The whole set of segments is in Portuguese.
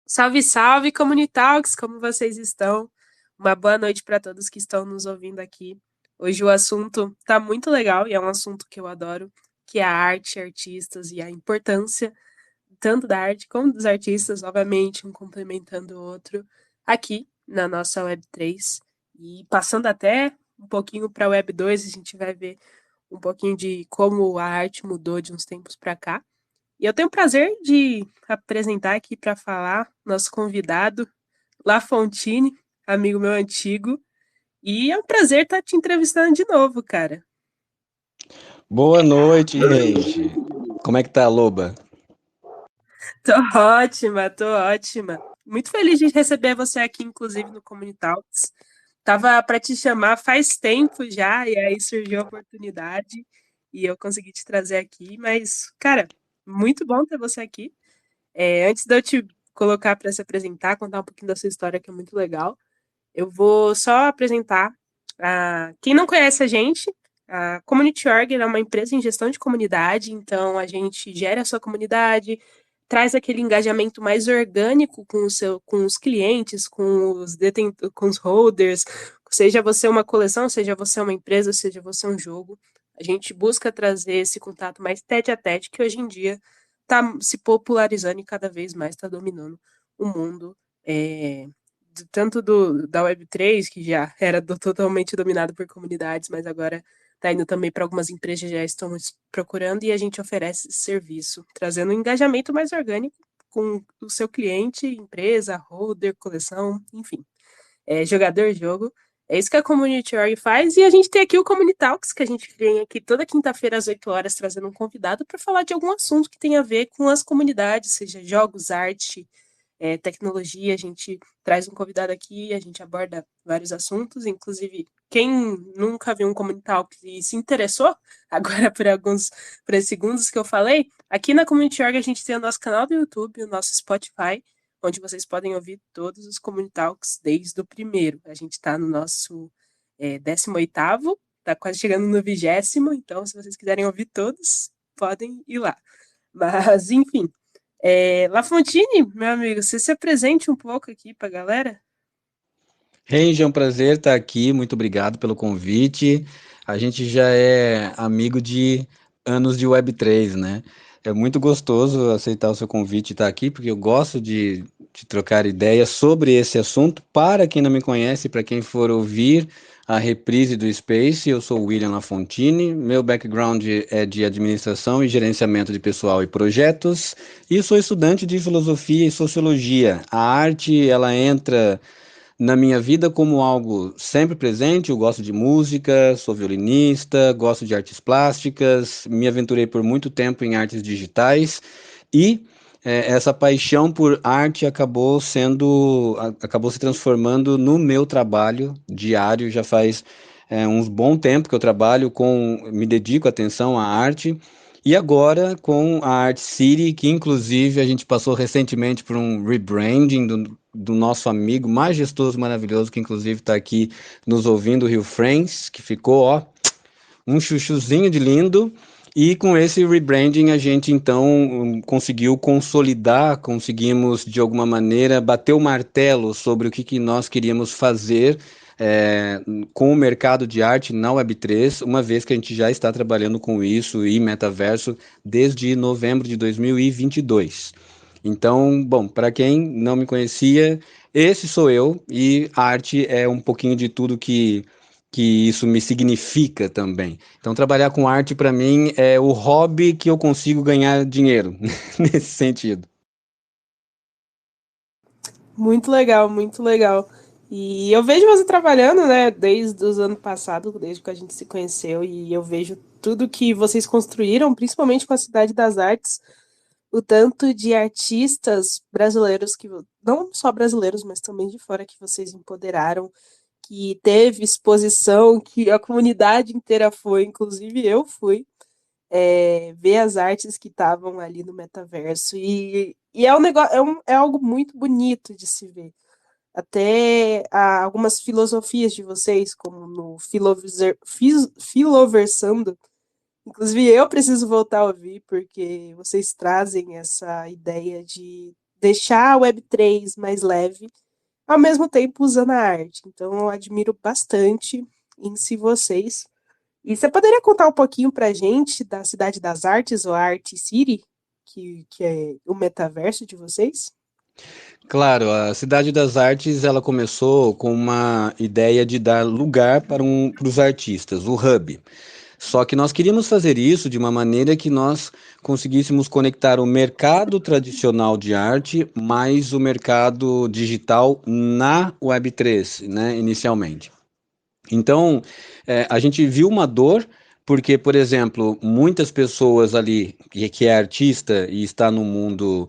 Salve, salve, Comunitalks, como vocês estão? Uma boa noite para todos que estão nos ouvindo aqui. Hoje o assunto tá muito legal e é um assunto que eu adoro, que é a arte, artistas e a importância tanto da arte como dos artistas, obviamente, um complementando o outro, aqui na nossa Web3. E passando até um pouquinho para a Web2, a gente vai ver um pouquinho de como a arte mudou de uns tempos para cá. E eu tenho o prazer de apresentar aqui para falar nosso convidado, Lafontine, amigo meu antigo. E é um prazer estar te entrevistando de novo, cara. Boa noite, gente. Como é que tá, Loba? Tô ótima, tô ótima. Muito feliz de receber você aqui, inclusive, no Communitalks. Tava para te chamar faz tempo já, e aí surgiu a oportunidade e eu consegui te trazer aqui. Mas, cara, muito bom ter você aqui. Antes de eu te colocar para se apresentar, contar um pouquinho da sua história, que é muito legal, eu vou só apresentar. Quem não conhece a gente, a Community Org é uma empresa em gestão de comunidade, então a gente gera a sua comunidade, traz aquele engajamento mais orgânico com os clientes, com os holders, seja você uma coleção, seja você uma empresa, seja você um jogo. A gente busca trazer esse contato mais tete a tete, que hoje em dia está se popularizando e cada vez mais está dominando o mundo. É, tanto da Web3, que já era totalmente dominado por comunidades, mas agora está indo também para algumas empresas que já estão procurando e a gente oferece esse serviço, trazendo um engajamento mais orgânico com o seu cliente, empresa, holder, coleção, enfim, jogador, jogo. É isso que a Community Org faz. E a gente tem aqui o Communitalks, que a gente vem aqui toda quinta-feira às 8 horas trazendo um convidado para falar de algum assunto que tem a ver com as comunidades, seja jogos, arte, tecnologia. A gente traz um convidado aqui, a gente aborda vários assuntos, inclusive quem nunca viu um Communitalk e se interessou, agora por esses segundos que eu falei, aqui na Community Org a gente tem o nosso canal do YouTube, o nosso Spotify, onde vocês podem ouvir todos os Communitalks desde o primeiro. A gente está no nosso 18º, está quase chegando no 20º, então se vocês quiserem ouvir todos, podem ir lá. Mas, enfim, Lafontine, meu amigo, você se apresente um pouco aqui para a galera? Range, é um prazer estar aqui. Muito obrigado pelo convite. A gente já é amigo de anos de Web3, né? É muito gostoso aceitar o seu convite e estar aqui, porque eu gosto de trocar ideias sobre esse assunto. Para quem não me conhece, para quem for ouvir a reprise do Space, eu sou o William Lafontine. Meu background é de administração e gerenciamento de pessoal e projetos, e sou estudante de filosofia e sociologia. A arte, ela entra na minha vida como algo sempre presente. Eu gosto de música, sou violinista, gosto de artes plásticas, me aventurei por muito tempo em artes digitais e essa paixão por arte acabou se transformando no meu trabalho diário. Já faz uns bom tempo que eu me dedico atenção à arte. E agora com a Art City, que inclusive a gente passou recentemente por um rebranding do nosso amigo majestoso, maravilhoso, que inclusive está aqui nos ouvindo, o Rio Friends, que ficou, ó, um chuchuzinho de lindo. E com esse rebranding a gente então conseguiu consolidar, conseguimos de alguma maneira bater o martelo sobre o que nós queríamos fazer é, com o mercado de arte na Web3, uma vez que a gente já está trabalhando com isso e metaverso desde novembro de 2022. Então, bom, para quem não me conhecia, esse sou eu, e a arte é um pouquinho de tudo que isso me significa também. Então, trabalhar com arte para mim é o hobby que eu consigo ganhar dinheiro, nesse sentido. Muito legal, muito legal. E eu vejo você trabalhando, né, desde os anos passados, desde que a gente se conheceu, e eu vejo tudo que vocês construíram, principalmente com a Cidade das Artes, o tanto de artistas brasileiros que não só brasileiros, mas também de fora que vocês empoderaram, que teve exposição, que a comunidade inteira foi, inclusive eu fui, ver as artes que estavam ali no metaverso e é um negócio, é algo muito bonito de se ver. Até algumas filosofias de vocês, como no Filoversando, inclusive eu preciso voltar a ouvir, porque vocês trazem essa ideia de deixar a Web3 mais leve, ao mesmo tempo usando a arte. Então, eu admiro bastante em si vocês. E você poderia contar um pouquinho pra gente da Cidade das Artes, ou a Art City, que é o metaverso de vocês? Claro, a Cidade das Artes ela começou com uma ideia de dar lugar para os artistas, o hub. Só que nós queríamos fazer isso de uma maneira que nós conseguíssemos conectar o mercado tradicional de arte mais o mercado digital na Web3, né, inicialmente. Então, a gente viu uma dor, porque, por exemplo, muitas pessoas ali, que é artista e está no mundo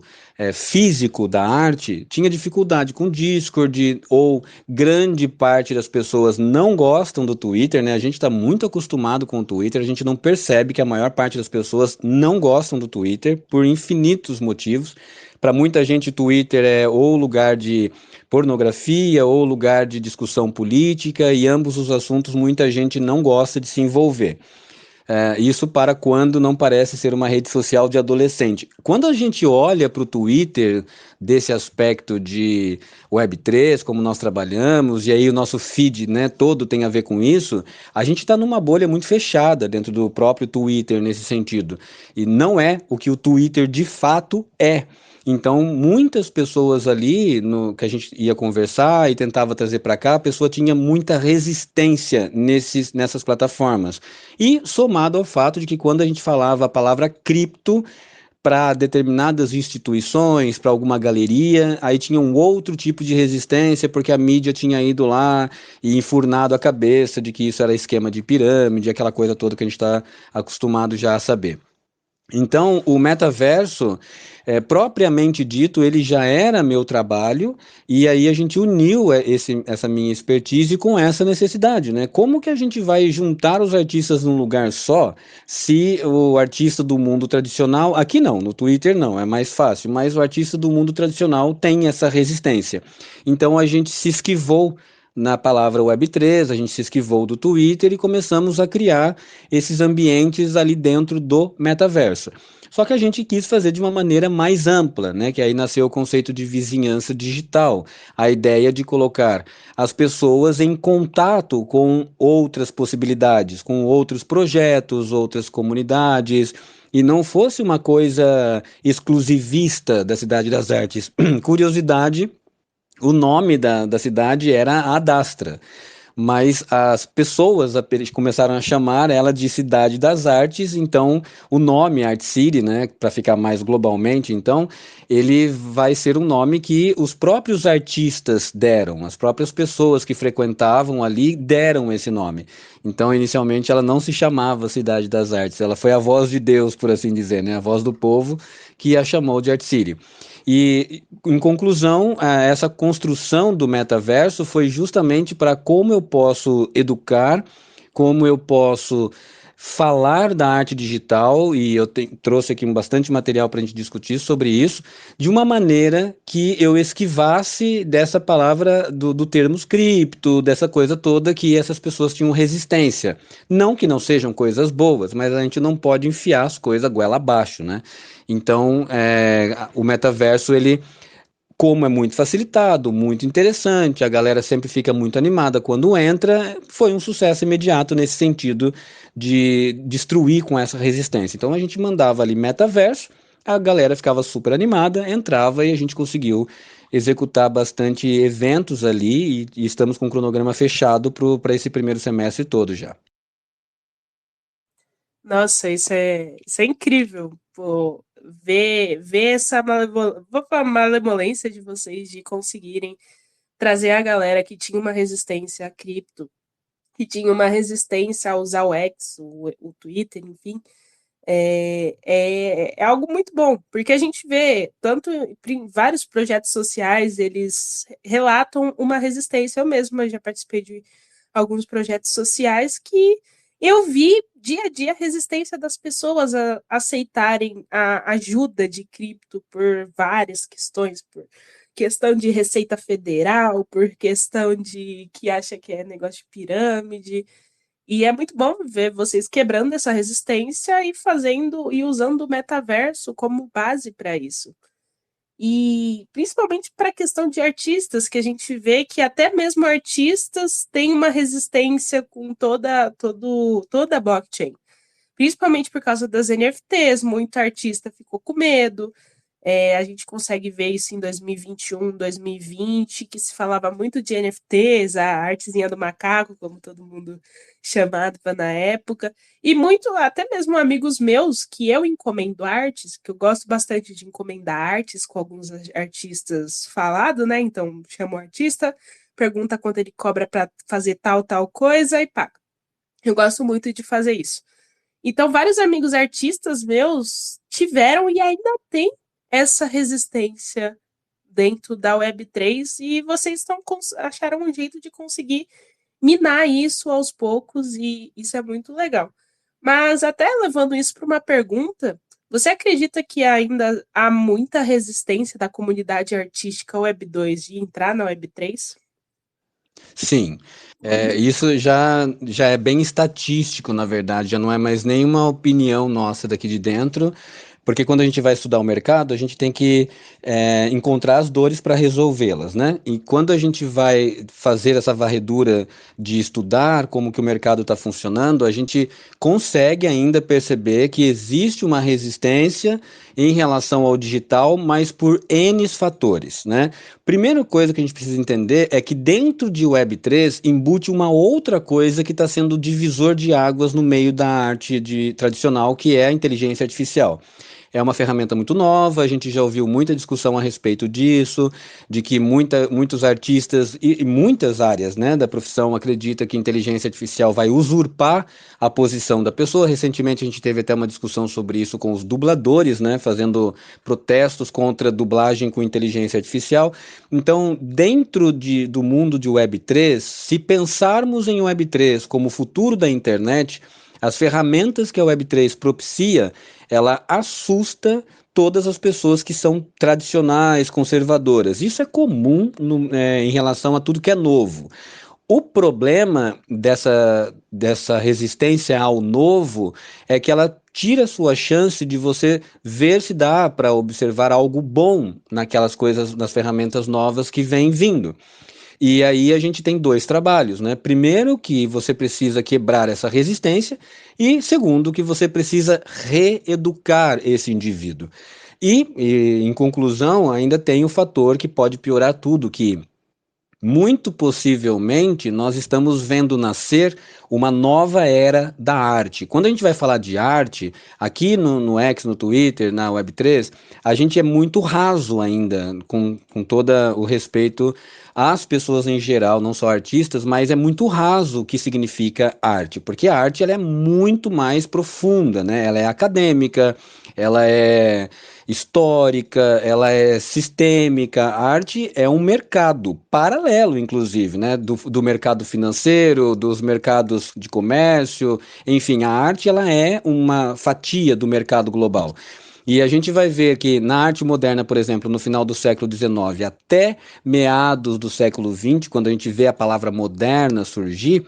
físico da arte, tinha dificuldade com Discord, ou grande parte das pessoas não gostam do Twitter, né? A gente está muito acostumado com o Twitter, a gente não percebe que a maior parte das pessoas não gostam do Twitter por infinitos motivos. Para muita gente, Twitter é ou lugar de pornografia ou lugar de discussão política, e ambos os assuntos muita gente não gosta de se envolver. Isso para quando não parece ser uma rede social de adolescente. Quando a gente olha para o Twitter desse aspecto de Web3, como nós trabalhamos, e aí o nosso feed, né, todo tem a ver com isso, a gente está numa bolha muito fechada dentro do próprio Twitter nesse sentido. E não é o que o Twitter de fato é. Então, muitas pessoas ali no que a gente ia conversar e tentava trazer para cá, a pessoa tinha muita resistência nessas plataformas. E somado ao fato de que quando a gente falava a palavra cripto para determinadas instituições, para alguma galeria, aí tinha um outro tipo de resistência, porque a mídia tinha ido lá e enfurnado a cabeça de que isso era esquema de pirâmide, aquela coisa toda que a gente está acostumado já a saber. Então, o metaverso, propriamente dito, ele já era meu trabalho, e aí a gente uniu essa minha expertise com essa necessidade, né? Como que a gente vai juntar os artistas num lugar só, se o artista do mundo tradicional, aqui não, no Twitter não, é mais fácil, mas o artista do mundo tradicional tem essa resistência. Então, a gente se esquivou na palavra Web3, a gente se esquivou do Twitter e começamos a criar esses ambientes ali dentro do metaverso. Só que a gente quis fazer de uma maneira mais ampla, né? Que aí nasceu o conceito de vizinhança digital, a ideia de colocar as pessoas em contato com outras possibilidades, com outros projetos, outras comunidades, e não fosse uma coisa exclusivista da Cidade das Artes. Curiosidade, o nome da cidade era Adastra, mas as pessoas começaram a chamar ela de Cidade das Artes, então o nome Art City, né, para ficar mais globalmente, então, ele vai ser um nome que os próprios artistas deram, as próprias pessoas que frequentavam ali deram esse nome. Então, inicialmente, ela não se chamava Cidade das Artes, ela foi a voz de Deus, por assim dizer, né, a voz do povo que a chamou de Art City. E, em conclusão, essa construção do metaverso foi justamente para como eu posso educar, como eu posso falar da arte digital, e eu trouxe aqui bastante material para a gente discutir sobre isso, de uma maneira que eu esquivasse dessa palavra do termo cripto, dessa coisa toda que essas pessoas tinham resistência. Não que não sejam coisas boas, mas a gente não pode enfiar as coisas goela abaixo, né? Então, o metaverso, ele, como é muito facilitado, muito interessante, a galera sempre fica muito animada quando entra, foi um sucesso imediato nesse sentido de destruir com essa resistência. Então, a gente mandava ali metaverso, a galera ficava super animada, entrava e a gente conseguiu executar bastante eventos ali e estamos com o cronograma fechado para esse primeiro semestre todo já. Nossa, isso é incrível, pô, ver essa vou falar malemolência de vocês de conseguirem trazer a galera que tinha uma resistência a cripto, que tinha uma resistência a usar o X, o Twitter, enfim, é algo muito bom, porque a gente vê tanto em vários projetos sociais, eles relatam uma resistência. Eu mesma já participei de alguns projetos sociais que eu vi dia a dia a resistência das pessoas a aceitarem a ajuda de cripto por várias questões, por questão de Receita Federal, por questão de que acha que é negócio de pirâmide. E é muito bom ver vocês quebrando essa resistência e fazendo e usando o metaverso como base para isso. E principalmente para a questão de artistas, que a gente vê que até mesmo artistas têm uma resistência com toda a blockchain. Principalmente por causa das NFTs, muito artista ficou com medo. A gente consegue ver isso em 2021, 2020, que se falava muito de NFTs, a artezinha do macaco, como todo mundo chamava na época. E muito, até mesmo amigos meus, que eu encomendo artes, que eu gosto bastante de encomendar artes com alguns artistas falados, né? Então, chama o artista, pergunta quanto ele cobra para fazer tal coisa e paga. Eu gosto muito de fazer isso. Então, vários amigos artistas meus tiveram e ainda têm essa resistência dentro da Web3 e vocês acharam um jeito de conseguir minar isso aos poucos e isso é muito legal. Mas até levando isso para uma pergunta, você acredita que ainda há muita resistência da comunidade artística Web2 de entrar na Web3? Sim, isso já é bem estatístico, na verdade, já não é mais nenhuma opinião nossa daqui de dentro, porque quando a gente vai estudar o mercado, a gente tem que encontrar as dores para resolvê-las, né? E quando a gente vai fazer essa varredura de estudar como que o mercado está funcionando, a gente consegue ainda perceber que existe uma resistência em relação ao digital, mas por N fatores, né? Primeira coisa que a gente precisa entender é que dentro de Web3 embute uma outra coisa que está sendo divisor de águas no meio da arte tradicional, que é a inteligência artificial. É uma ferramenta muito nova, a gente já ouviu muita discussão a respeito disso, de que muitos artistas e muitas áreas, né, da profissão acreditam que a inteligência artificial vai usurpar a posição da pessoa. Recentemente a gente teve até uma discussão sobre isso com os dubladores, né, fazendo protestos contra a dublagem com inteligência artificial. Então, dentro do mundo de Web3, se pensarmos em Web3 como o futuro da internet, as ferramentas que a Web3 propicia, ela assusta todas as pessoas que são tradicionais, conservadoras. Isso é comum em relação a tudo que é novo. O problema dessa resistência ao novo é que ela tira a sua chance de você ver se dá para observar algo bom naquelas coisas, nas ferramentas novas que vêm vindo. E aí a gente tem dois trabalhos, né? Primeiro, que você precisa quebrar essa resistência, e segundo, que você precisa reeducar esse indivíduo. Em conclusão, ainda tem o fator que pode piorar tudo, que muito possivelmente nós estamos vendo nascer uma nova era da arte. Quando a gente vai falar de arte, aqui no X, no Twitter, na Web3, a gente é muito raso ainda, com todo o respeito às pessoas em geral, não só artistas, mas é muito raso o que significa arte, porque a arte ela é muito mais profunda, né? Ela é acadêmica, ela é histórica, ela é sistêmica. A arte é um mercado paralelo, inclusive, né, do mercado financeiro, dos mercados de comércio, enfim, a arte ela é uma fatia do mercado global. E a gente vai ver que na arte moderna, por exemplo, no final do século XIX até meados do século XX, quando a gente vê a palavra moderna surgir,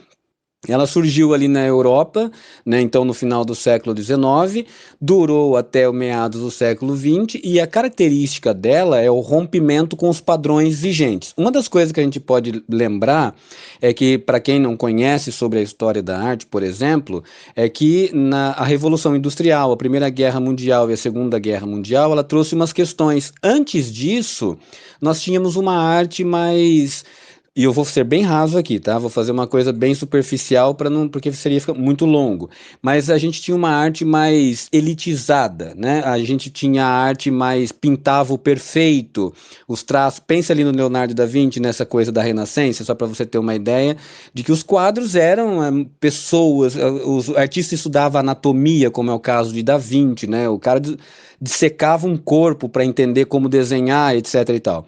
ela surgiu ali na Europa, né, então no final do século XIX, durou até o meados do século XX, e a característica dela é o rompimento com os padrões vigentes. Uma das coisas que a gente pode lembrar é que, para quem não conhece sobre a história da arte, por exemplo, é que a Revolução Industrial, a Primeira Guerra Mundial e a Segunda Guerra Mundial, ela trouxe umas questões. Antes disso, nós tínhamos uma arte mais, e eu vou ser bem raso aqui, tá? Vou fazer uma coisa bem superficial para não, porque seria muito longo. Mas a gente tinha uma arte mais elitizada, né? A gente tinha a arte mais pintava o perfeito, os traços. Pensa ali no Leonardo da Vinci, nessa coisa da Renascença, só para você ter uma ideia de que os quadros eram pessoas, os artistas estudavam anatomia, como é o caso de Da Vinci, né? O cara dissecava um corpo para entender como desenhar, etc e tal.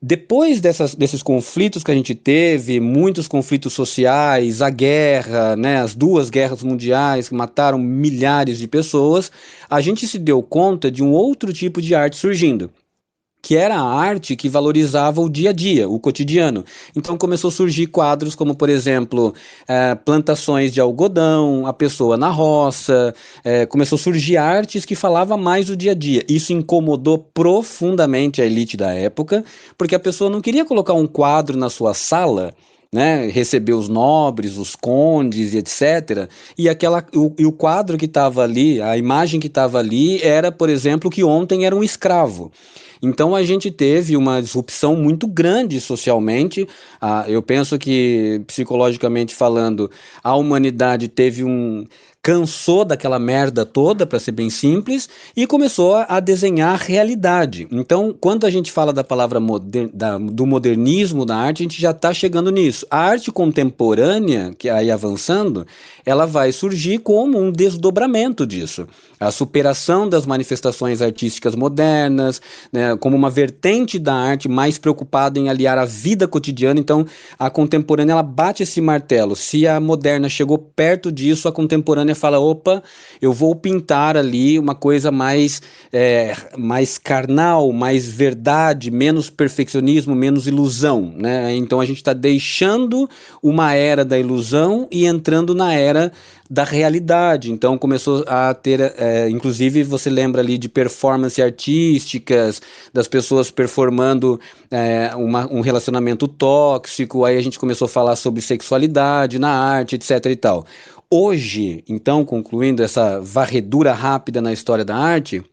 Depois desses conflitos que a gente teve, muitos conflitos sociais, a guerra, né, as duas guerras mundiais que mataram milhares de pessoas, a gente se deu conta de um outro tipo de arte surgindo. que era a arte que valorizava o dia a dia, o cotidiano. Então começou a surgir quadros como, por exemplo, plantações de algodão, a pessoa na roça, começou a surgir artes que falavam mais do dia a dia. Isso incomodou profundamente a elite da época, porque a pessoa não queria colocar um quadro na sua sala, né, receber os nobres, os condes e etc. E o quadro que estava ali, a imagem que estava ali, era, por exemplo, que ontem era um escravo. Então a gente teve uma disrupção muito grande socialmente. Eu penso que, psicologicamente falando, a humanidade teve um. Cansou daquela merda toda, para ser bem simples, e começou a desenhar realidade. Então, quando a gente fala da palavra do modernismo da arte, a gente já está chegando nisso. A arte contemporânea, que aí avançando, ela vai surgir como um desdobramento disso. A superação das manifestações artísticas modernas, né, como uma vertente da arte mais preocupada em aliar a vida cotidiana. Então, a contemporânea ela bate esse martelo. Se a moderna chegou perto disso, a contemporânea fala: opa, eu vou pintar ali uma coisa mais carnal, mais verdade, menos perfeccionismo, menos ilusão, né? Então a gente está deixando uma era da ilusão e entrando na era da realidade. Então começou a ter, inclusive você lembra ali de performances artísticas, das pessoas performando um relacionamento tóxico, aí a gente começou a falar sobre sexualidade na arte, etc e tal. Hoje, então, concluindo essa varredura rápida na história da arte,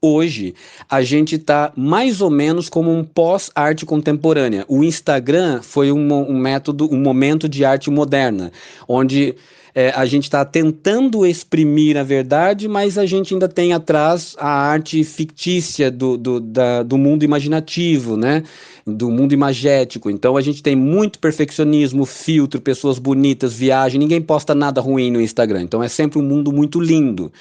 hoje a gente está mais ou menos como um pós-arte contemporânea. O Instagram foi um método, um momento de arte moderna, onde a gente está tentando exprimir a verdade, mas a gente ainda tem atrás a arte fictícia do mundo imaginativo, né? Do mundo imagético. Então a gente tem muito perfeccionismo, filtro, pessoas bonitas, viagem, ninguém posta nada ruim no Instagram. Então é sempre um mundo muito lindo.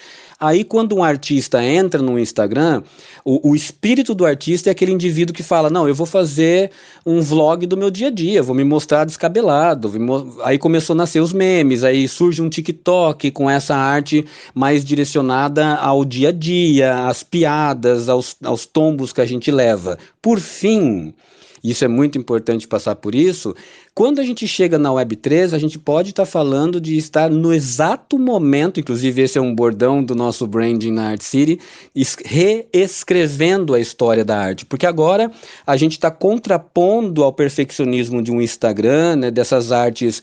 Aí, quando um artista entra no Instagram, o espírito do artista é aquele indivíduo que fala: não, eu vou fazer um vlog do meu dia a dia, vou me mostrar descabelado. Aí começou a nascer os memes, aí surge um TikTok com essa arte mais direcionada ao dia a dia, às piadas, aos tombos que a gente leva. Por fim, isso é muito importante passar por isso. Quando a gente chega na Web3, a gente pode estar falando de estar no exato momento, inclusive esse é um bordão do nosso branding na Art City, reescrevendo a história da arte, porque agora a gente está contrapondo ao perfeccionismo de um Instagram, né, dessas artes,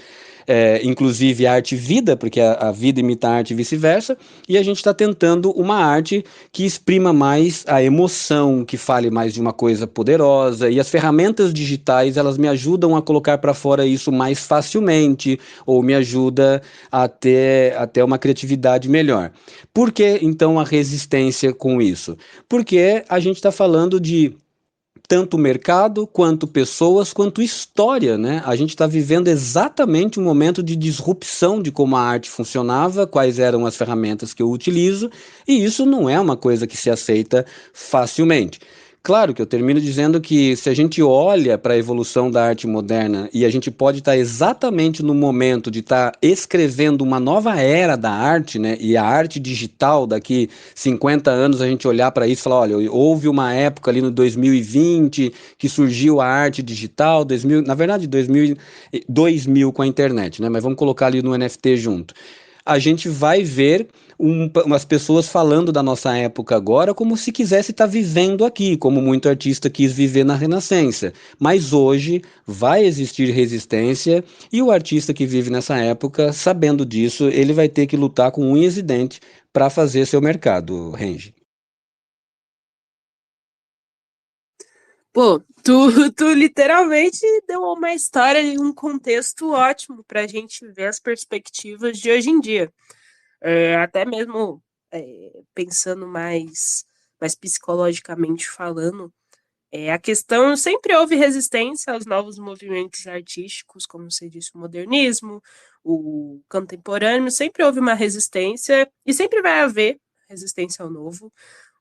inclusive arte vida, porque a vida imita a arte e vice-versa, e a gente está tentando uma arte que exprima mais a emoção, que fale mais de uma coisa poderosa, e as ferramentas digitais, elas me ajudam a colocar para fora isso mais facilmente, ou me ajuda a ter uma criatividade melhor. Por que, então, a resistência com isso? Porque a gente está falando de tanto mercado, quanto pessoas, quanto história, né? A gente está vivendo exatamente um momento de disrupção de como a arte funcionava, quais eram as ferramentas que eu utilizo, e isso não é uma coisa que se aceita facilmente. Claro que eu termino dizendo que se a gente olha para a evolução da arte moderna e a gente pode estar exatamente no momento de estar escrevendo uma nova era da arte, né? E a arte digital daqui 50 anos a gente olhar para isso e falar, olha, houve uma época ali no 2020 que surgiu a arte digital, 2000, na verdade 2000 com a internet, né? Mas vamos colocar ali no NFT junto. A gente vai ver umas pessoas falando da nossa época agora como se quisesse estar vivendo aqui, como muito artista quis viver na Renascença. Mas hoje vai existir resistência e o artista que vive nessa época, sabendo disso, ele vai ter que lutar com unhas e dentes para fazer seu mercado, Range. Pô, tu, tu literalmente deu uma história e um contexto ótimo para a gente ver as perspectivas de hoje em dia. Até mesmo pensando mais psicologicamente falando, a questão sempre houve resistência aos novos movimentos artísticos, como você disse, o modernismo, o contemporâneo, sempre houve uma resistência e sempre vai haver resistência ao novo.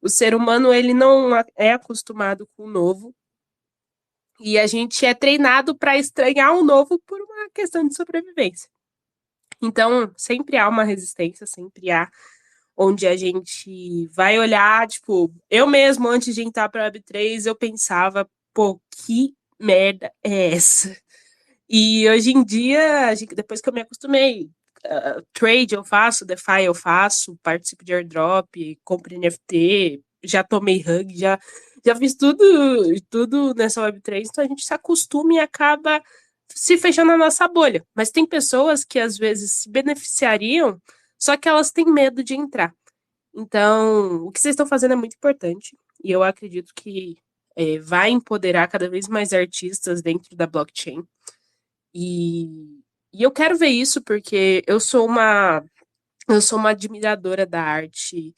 O ser humano ele não é acostumado com o novo e a gente é treinado para estranhar o novo por uma questão de sobrevivência. Então, sempre há uma resistência, sempre há onde a gente vai olhar, tipo, eu mesmo, antes de entrar para a Web3, eu pensava, pô, que merda é essa? E hoje em dia, depois que eu me acostumei, trade eu faço, DeFi eu faço, participo de airdrop, compro NFT, já tomei hug, já fiz tudo nessa Web3, então a gente se acostuma e acaba se fechando na nossa bolha. Mas tem pessoas que às vezes se beneficiariam, só que elas têm medo de entrar. Então, o que vocês estão fazendo é muito importante, e eu acredito que vai empoderar cada vez mais artistas dentro da blockchain. E, e eu quero ver isso porque eu sou uma admiradora da arte,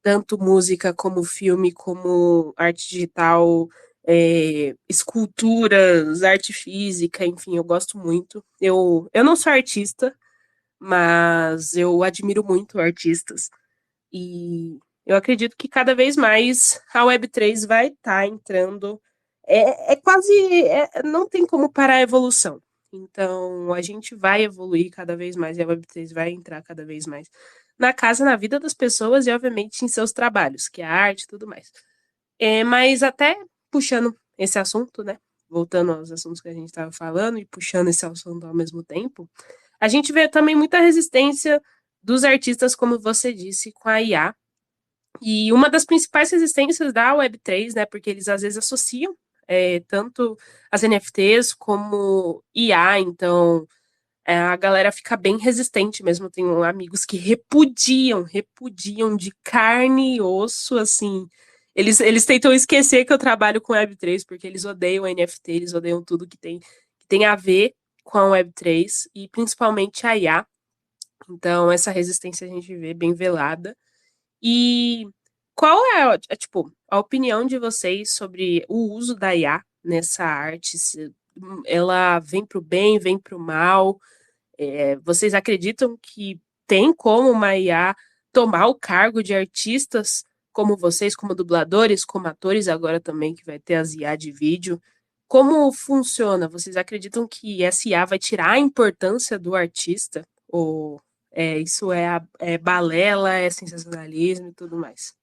tanto música como filme, como arte digital, esculturas, arte física, enfim, eu gosto muito. Eu não sou artista, mas eu admiro muito artistas. E eu acredito que cada vez mais a Web3 vai estar entrando. É quase. Não tem como parar a evolução. Então, a gente vai evoluir cada vez mais e a Web3 vai entrar cada vez mais na casa, na vida das pessoas e, obviamente, em seus trabalhos, que é a arte e tudo mais. Mas até puxando esse assunto, né? Voltando aos assuntos que a gente estava falando e puxando esse assunto ao mesmo tempo, a gente vê também muita resistência dos artistas, como você disse, com a IA. E uma das principais resistências da Web3, né, porque eles às vezes associam tanto as NFTs como IA, então a galera fica bem resistente mesmo. Eu tenho amigos que repudiam de carne e osso, assim. Eles tentam esquecer que eu trabalho com Web3, porque eles odeiam NFT, eles odeiam tudo que tem a ver com a Web3, e principalmente a IA. Então, essa resistência a gente vê bem velada. E qual é, tipo, a opinião de vocês sobre o uso da IA nessa arte? Se ela vem para o bem, vem para o mal? Vocês acreditam que tem como uma IA tomar o cargo de artistas como vocês, como dubladores, como atores, agora também que vai ter as IA de vídeo? Como funciona? Vocês acreditam que essa IA vai tirar a importância do artista? Ou isso é balela, é sensacionalismo e tudo mais?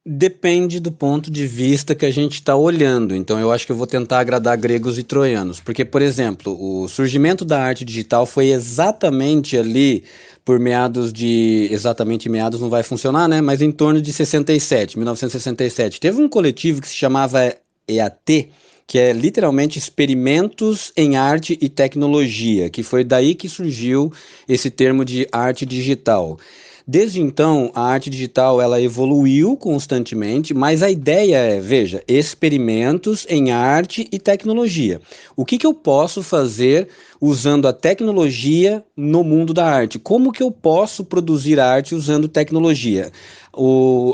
Depende do ponto de vista que a gente está olhando. Então, eu acho que eu vou tentar agradar gregos e troianos. Porque, por exemplo, o surgimento da arte digital foi exatamente ali por meados de. Exatamente meados não vai funcionar, né? Mas em torno de 67, 1967. Teve um coletivo que se chamava EAT, que é literalmente Experimentos em Arte e Tecnologia, que foi daí que surgiu esse termo de arte digital. Desde então, a arte digital ela evoluiu constantemente, mas a ideia é, veja, experimentos em arte e tecnologia. O que eu posso fazer usando a tecnologia no mundo da arte? Como que eu posso produzir arte usando tecnologia?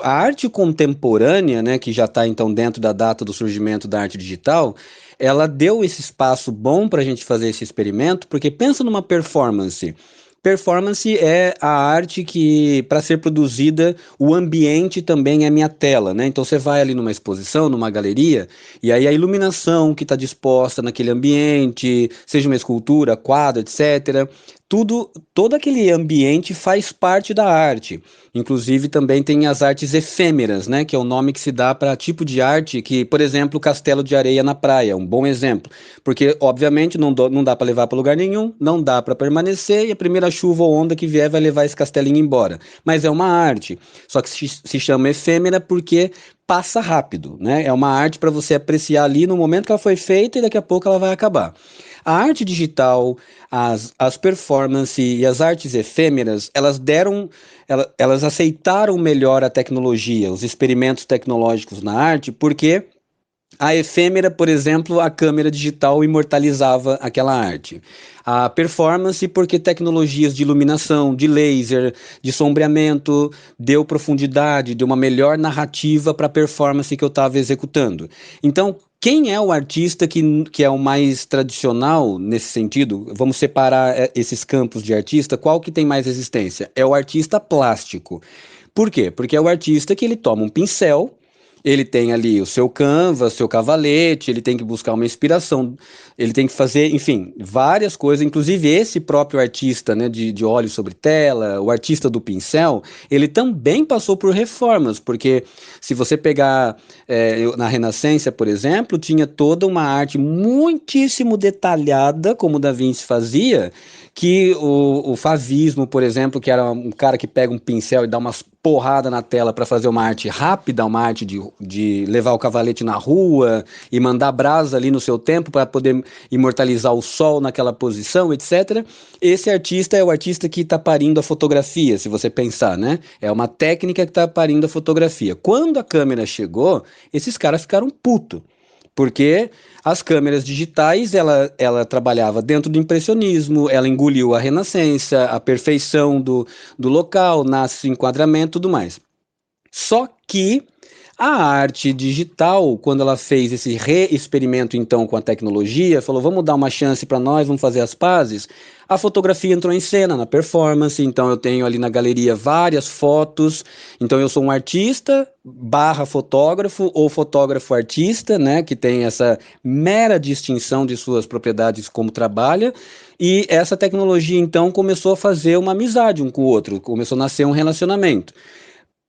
A arte contemporânea, né, que já está então dentro da data do surgimento da arte digital, ela deu esse espaço bom para a gente fazer esse experimento, porque pensa numa performance. Performance é a arte que, para ser produzida, o ambiente também é minha tela, né? Então você vai ali numa exposição, numa galeria, e aí a iluminação que está disposta naquele ambiente, seja uma escultura, quadro, etc. Todo aquele ambiente faz parte da arte. Inclusive também tem as artes efêmeras, né? Que é o nome que se dá para tipo de arte que, por exemplo, o castelo de areia na praia, um bom exemplo. Porque, obviamente, não dá para levar para lugar nenhum, não dá para permanecer, e a primeira chuva ou onda que vier vai levar esse castelinho embora. Mas é uma arte, só que se chama efêmera porque passa rápido, né? É uma arte para você apreciar ali no momento que ela foi feita e daqui a pouco ela vai acabar. A arte digital, as performances e as artes efêmeras, elas aceitaram melhor a tecnologia, os experimentos tecnológicos na arte, porque a efêmera, por exemplo, a câmera digital imortalizava aquela arte. A performance, porque tecnologias de iluminação, de laser, de sombreamento, deu profundidade, deu uma melhor narrativa para a performance que eu estava executando. Então, quem é o artista que é o mais tradicional nesse sentido? Vamos separar esses campos de artista. Qual que tem mais resistência? É o artista plástico. Por quê? Porque é o artista que ele toma um pincel, Ele tem ali o seu canvas, seu cavalete, ele tem que buscar uma inspiração, ele tem que fazer, enfim, várias coisas, inclusive esse próprio artista, né, de óleo sobre tela, o artista do pincel, ele também passou por reformas, porque se você pegar na Renascença, por exemplo, tinha toda uma arte muitíssimo detalhada, como o Da Vinci fazia, que o favismo, por exemplo, que era um cara que pega um pincel e dá umas porrada na tela para fazer uma arte rápida, uma arte de levar o cavalete na rua e mandar brasa ali no seu tempo para poder imortalizar o sol naquela posição, etc. Esse artista é o artista que está parindo a fotografia, se você pensar, né? É uma técnica que está parindo a fotografia. Quando a câmera chegou, esses caras ficaram putos. Porque as câmeras digitais, ela trabalhava dentro do impressionismo, ela engoliu a renascença, a perfeição do local, nasce enquadramento e tudo mais. Só que a arte digital, quando ela fez esse reexperimento então com a tecnologia, falou: vamos dar uma chance para nós, vamos fazer as pazes. A fotografia entrou em cena na performance, então eu tenho ali na galeria várias fotos. Então eu sou um artista barra fotógrafo ou fotógrafo artista, né, que tem essa mera distinção de suas propriedades como trabalha. E essa tecnologia então começou a fazer uma amizade um com o outro, começou a nascer um relacionamento.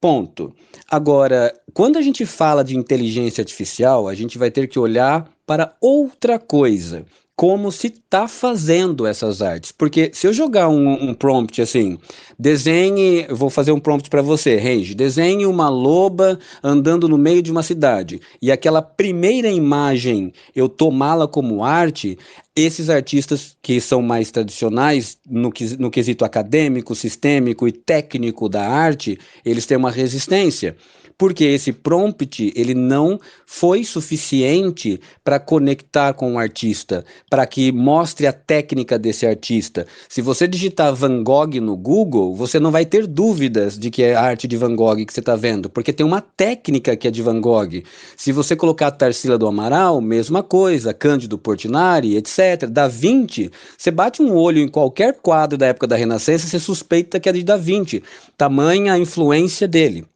Ponto. Agora, quando a gente fala de inteligência artificial, a gente vai ter que olhar para outra coisa. Como se está fazendo essas artes. Porque se eu jogar um prompt assim, desenhe, eu vou fazer um prompt para você, Range, desenhe uma loba andando no meio de uma cidade, e aquela primeira imagem eu tomá-la como arte, esses artistas que são mais tradicionais no quesito acadêmico, sistêmico e técnico da arte, eles têm uma resistência, porque esse prompt ele não foi suficiente para conectar com o artista, para que mostre a técnica desse artista. Se você digitar Van Gogh no Google, você não vai ter dúvidas de que é a arte de Van Gogh que você está vendo, porque tem uma técnica que é de Van Gogh. Se você colocar Tarsila do Amaral, mesma coisa, Cândido Portinari, etc. Da Vinci, você bate um olho em qualquer quadro da época da Renascença, você suspeita que é de Da Vinci, tamanha a influência dele.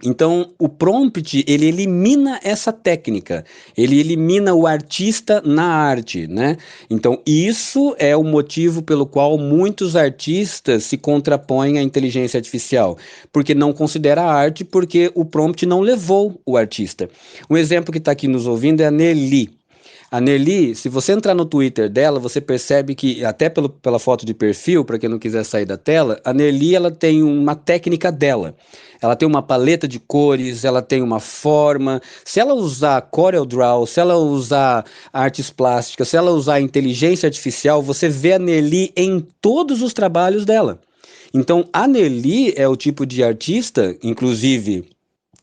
Então, o prompt, ele elimina essa técnica, ele elimina o artista na arte, né? Então, isso é o motivo pelo qual muitos artistas se contrapõem à inteligência artificial, porque não considera arte, porque o prompt não levou o artista. Um exemplo que está aqui nos ouvindo é a Nelly. A Nelly, se você entrar no Twitter dela, você percebe que, até pela foto de perfil, para quem não quiser sair da tela, a Nelly ela tem uma técnica dela. Ela tem uma paleta de cores, ela tem uma forma. Se ela usar CorelDRAW, se ela usar artes plásticas, se ela usar inteligência artificial, você vê a Nelly em todos os trabalhos dela. Então, a Nelly é o tipo de artista, inclusive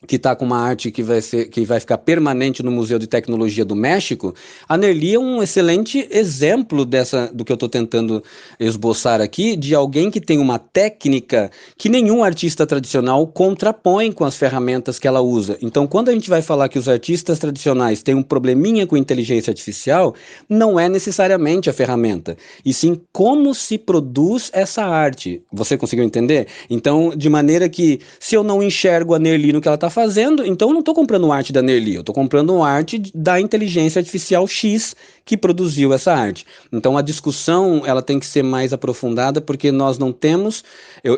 que está com uma arte que vai ficar permanente no Museu de Tecnologia do México, a Nerli é um excelente exemplo do que eu estou tentando esboçar aqui, de alguém que tem uma técnica que nenhum artista tradicional contrapõe com as ferramentas que ela usa. Então, quando a gente vai falar que os artistas tradicionais têm um probleminha com inteligência artificial, não é necessariamente a ferramenta, e sim como se produz essa arte. Você conseguiu entender? Então, de maneira que, se eu não enxergo a Nerli no que ela está fazendo, então eu não estou comprando arte da Nerli, eu estou comprando arte da inteligência artificial X que produziu essa arte. Então, a discussão ela tem que ser mais aprofundada, porque nós não temos,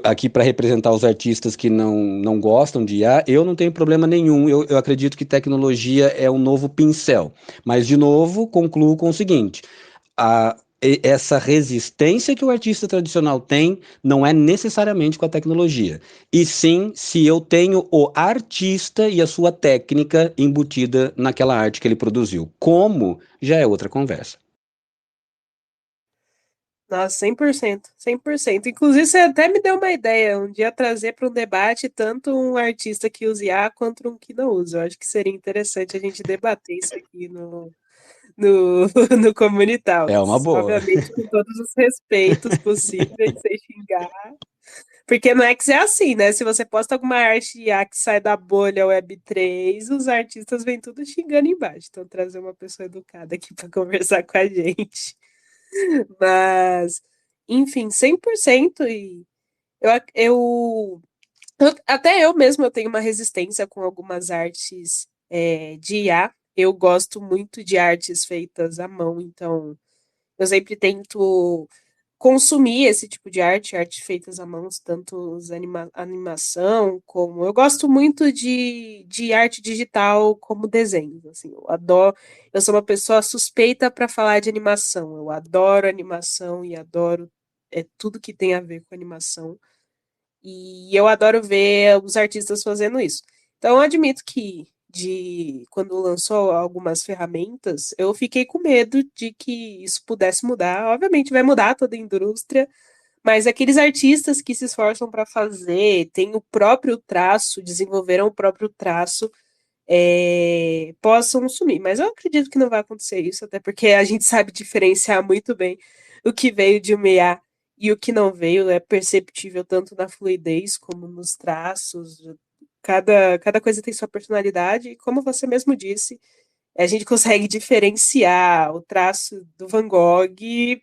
aqui para representar os artistas que não gostam de IA, eu não tenho problema nenhum, eu acredito que tecnologia é um novo pincel. Mas, de novo, concluo com o seguinte: essa resistência que o artista tradicional tem não é necessariamente com a tecnologia, e sim se eu tenho o artista e a sua técnica embutida naquela arte que ele produziu. Como já é outra conversa. Nossa, 100%, 100%. Inclusive, você até me deu uma ideia, um dia trazer para um debate tanto um artista que usa IA quanto um que não usa. Eu acho que seria interessante a gente debater isso aqui no, no É uma Communitalks. boa. Obviamente, com todos os respeitos possíveis, sem xingar. Porque não é que é assim, né? Se você posta alguma arte IA que sai da bolha Web3, os artistas vêm tudo xingando embaixo. Então, trazer uma pessoa educada aqui para conversar com a gente. Mas, enfim, 100%. E eu Até eu mesmo eu tenho uma resistência com algumas artes de IA. Eu gosto muito de artes feitas à mão, então eu sempre tento consumir esse tipo de arte, arte feitas à mão, tanto animação como. Eu gosto muito de arte digital como desenho. Assim, eu adoro. Eu sou uma pessoa suspeita para falar de animação. Eu adoro animação e adoro tudo que tem a ver com animação. E eu adoro ver os artistas fazendo isso. Então, eu admito que quando lançou algumas ferramentas, eu fiquei com medo de que isso pudesse mudar. Obviamente, vai mudar toda a indústria, mas aqueles artistas que se esforçam para fazer, têm o próprio traço, desenvolveram o próprio traço, possam sumir. Mas eu acredito que não vai acontecer isso, até porque a gente sabe diferenciar muito bem o que veio de uma IA e o que não veio. É perceptível tanto na fluidez como nos traços. Cada coisa tem sua personalidade, e como você mesmo disse, a gente consegue diferenciar o traço do Van Gogh de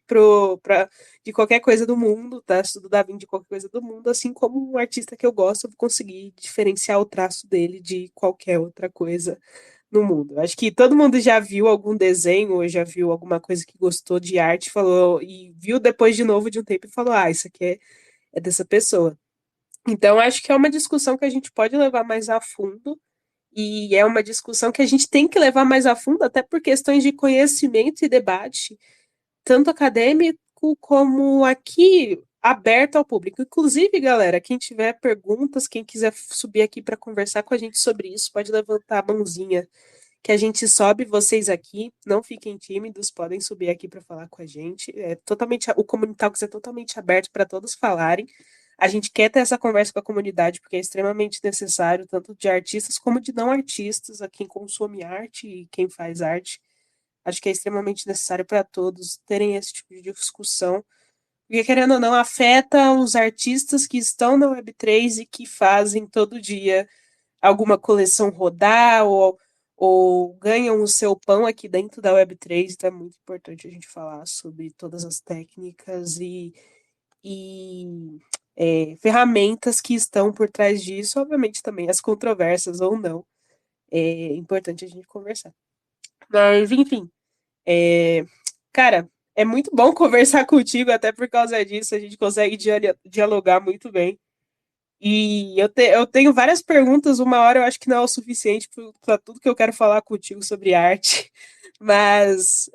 qualquer coisa do mundo, o traço do Da Vinci de qualquer coisa do mundo, assim como um artista que eu gosto, eu vou conseguir diferenciar o traço dele de qualquer outra coisa no mundo. Acho que todo mundo já viu algum desenho ou já viu alguma coisa que gostou de arte, falou e viu depois de novo de um tempo e falou: "Ah, isso aqui é dessa pessoa". Então, acho que é uma discussão que a gente pode levar mais a fundo e é uma discussão que a gente tem que levar mais a fundo, até por questões de conhecimento e debate, tanto acadêmico como aqui aberto ao público. Inclusive, galera, quem tiver perguntas, quem quiser subir aqui para conversar com a gente sobre isso, pode levantar a mãozinha que a gente sobe vocês aqui. Não fiquem tímidos, podem subir aqui para falar com a gente. O Comunitalks é totalmente aberto para todos falarem. A gente quer ter essa conversa com a comunidade, porque é extremamente necessário, tanto de artistas como de não artistas, a quem consome arte e quem faz arte. Acho que é extremamente necessário para todos terem esse tipo de discussão, porque, querendo ou não, afeta os artistas que estão na Web3 e que fazem todo dia alguma coleção rodar ou ganham o seu pão aqui dentro da Web3. Então é muito importante a gente falar sobre todas as técnicas e ferramentas que estão por trás disso, obviamente também as controvérsias ou não. É importante a gente conversar. Mas, enfim, é, cara, é muito bom conversar contigo, até por causa disso a gente consegue dialogar muito bem. E eu tenho várias perguntas, uma hora eu acho que não é o suficiente para tudo que eu quero falar contigo sobre arte, mas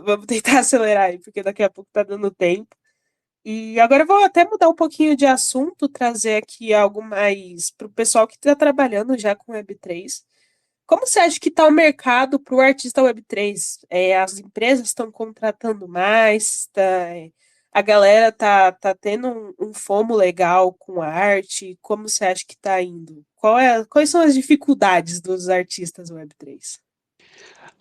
vamos tentar acelerar aí, porque daqui a pouco tá dando tempo. E agora eu vou até mudar um pouquinho de assunto, trazer aqui algo mais para o pessoal que está trabalhando já com Web3. Como você acha que está o mercado para o artista Web3? As empresas estão contratando mais? A galera tá tendo um FOMO legal com a arte? Como você acha que está indo? Quais são as dificuldades dos artistas Web3?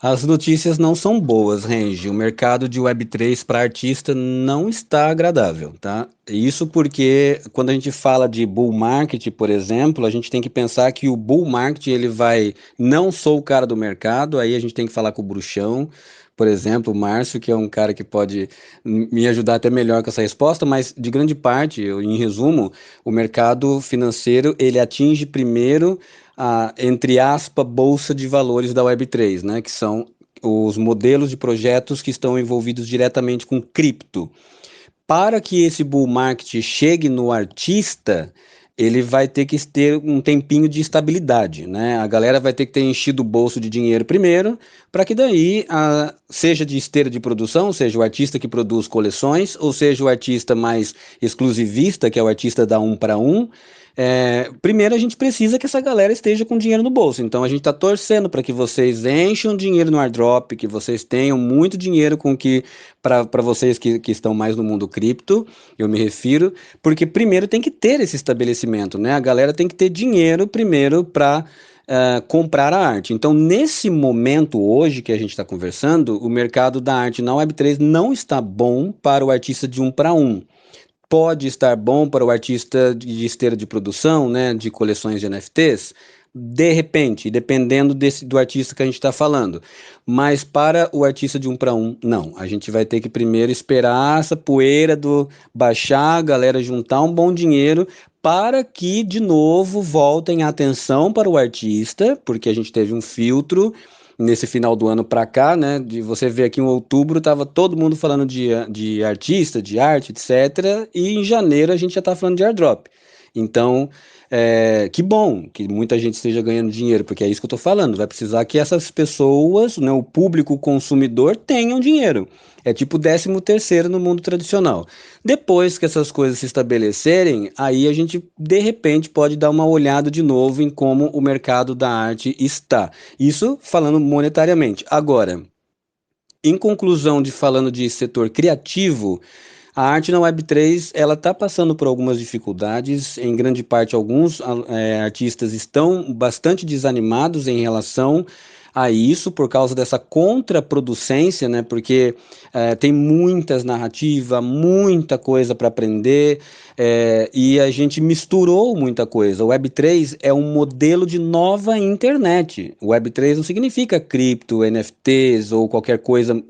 As notícias não são boas, Rengi. O mercado de Web3 para artista não está agradável, tá? Isso porque quando a gente fala de bull market, por exemplo, a gente tem que pensar que o bull market ele vai, não sou o cara do mercado, aí a gente tem que falar com o bruxão, por exemplo, o Márcio, que é um cara que pode me ajudar até melhor com essa resposta, mas de grande parte, em resumo, o mercado financeiro ele atinge primeiro a, entre aspas, bolsa de valores da Web3, né, que são os modelos de projetos que estão envolvidos diretamente com cripto. Para que esse bull market chegue no artista, ele vai ter que ter um tempinho de estabilidade, né? A galera vai ter que ter enchido o bolso de dinheiro primeiro, para que daí, seja de esteira de produção, seja o artista que produz coleções, ou seja o artista mais exclusivista, que é o artista da um para um, primeiro a gente precisa que essa galera esteja com dinheiro no bolso. Então a gente está torcendo para que vocês encham dinheiro no airdrop, que vocês tenham muito dinheiro com que para vocês que estão mais no mundo cripto, eu me refiro, porque primeiro tem que ter esse estabelecimento, né? A galera tem que ter dinheiro primeiro para comprar a arte. Então, nesse momento hoje que a gente está conversando, o mercado da arte na Web3 não está bom para o artista de um para um. Pode estar bom para o artista de esteira de produção, né, de coleções de NFTs? De repente, dependendo do artista que a gente está falando. Mas para o artista de um para um, não. A gente vai ter que primeiro esperar essa poeira do baixar, a galera juntar um bom dinheiro para que, de novo, voltem a atenção para o artista, porque a gente teve um filtro nesse final do ano para cá, né? De você ver aqui em outubro, tava todo mundo falando de artista, de arte, etc. E em janeiro a gente já está falando de airdrop. Então, que bom que muita gente esteja ganhando dinheiro, porque é isso que eu estou falando. Vai precisar que essas pessoas, né, o público consumidor, tenham dinheiro. É tipo 13º no mundo tradicional. Depois que essas coisas se estabelecerem, aí a gente, de repente, pode dar uma olhada de novo em como o mercado da arte está. Isso falando monetariamente. Agora, em conclusão de falando de setor criativo, a arte na Web3 ela está passando por algumas dificuldades. Em grande parte, alguns artistas estão bastante desanimados em relação a isso por causa dessa contraproducência, né? Porque tem muitas narrativas, muita coisa para aprender, e a gente misturou muita coisa. O Web3 é um modelo de nova internet. O Web3 não significa cripto, NFTs ou qualquer coisa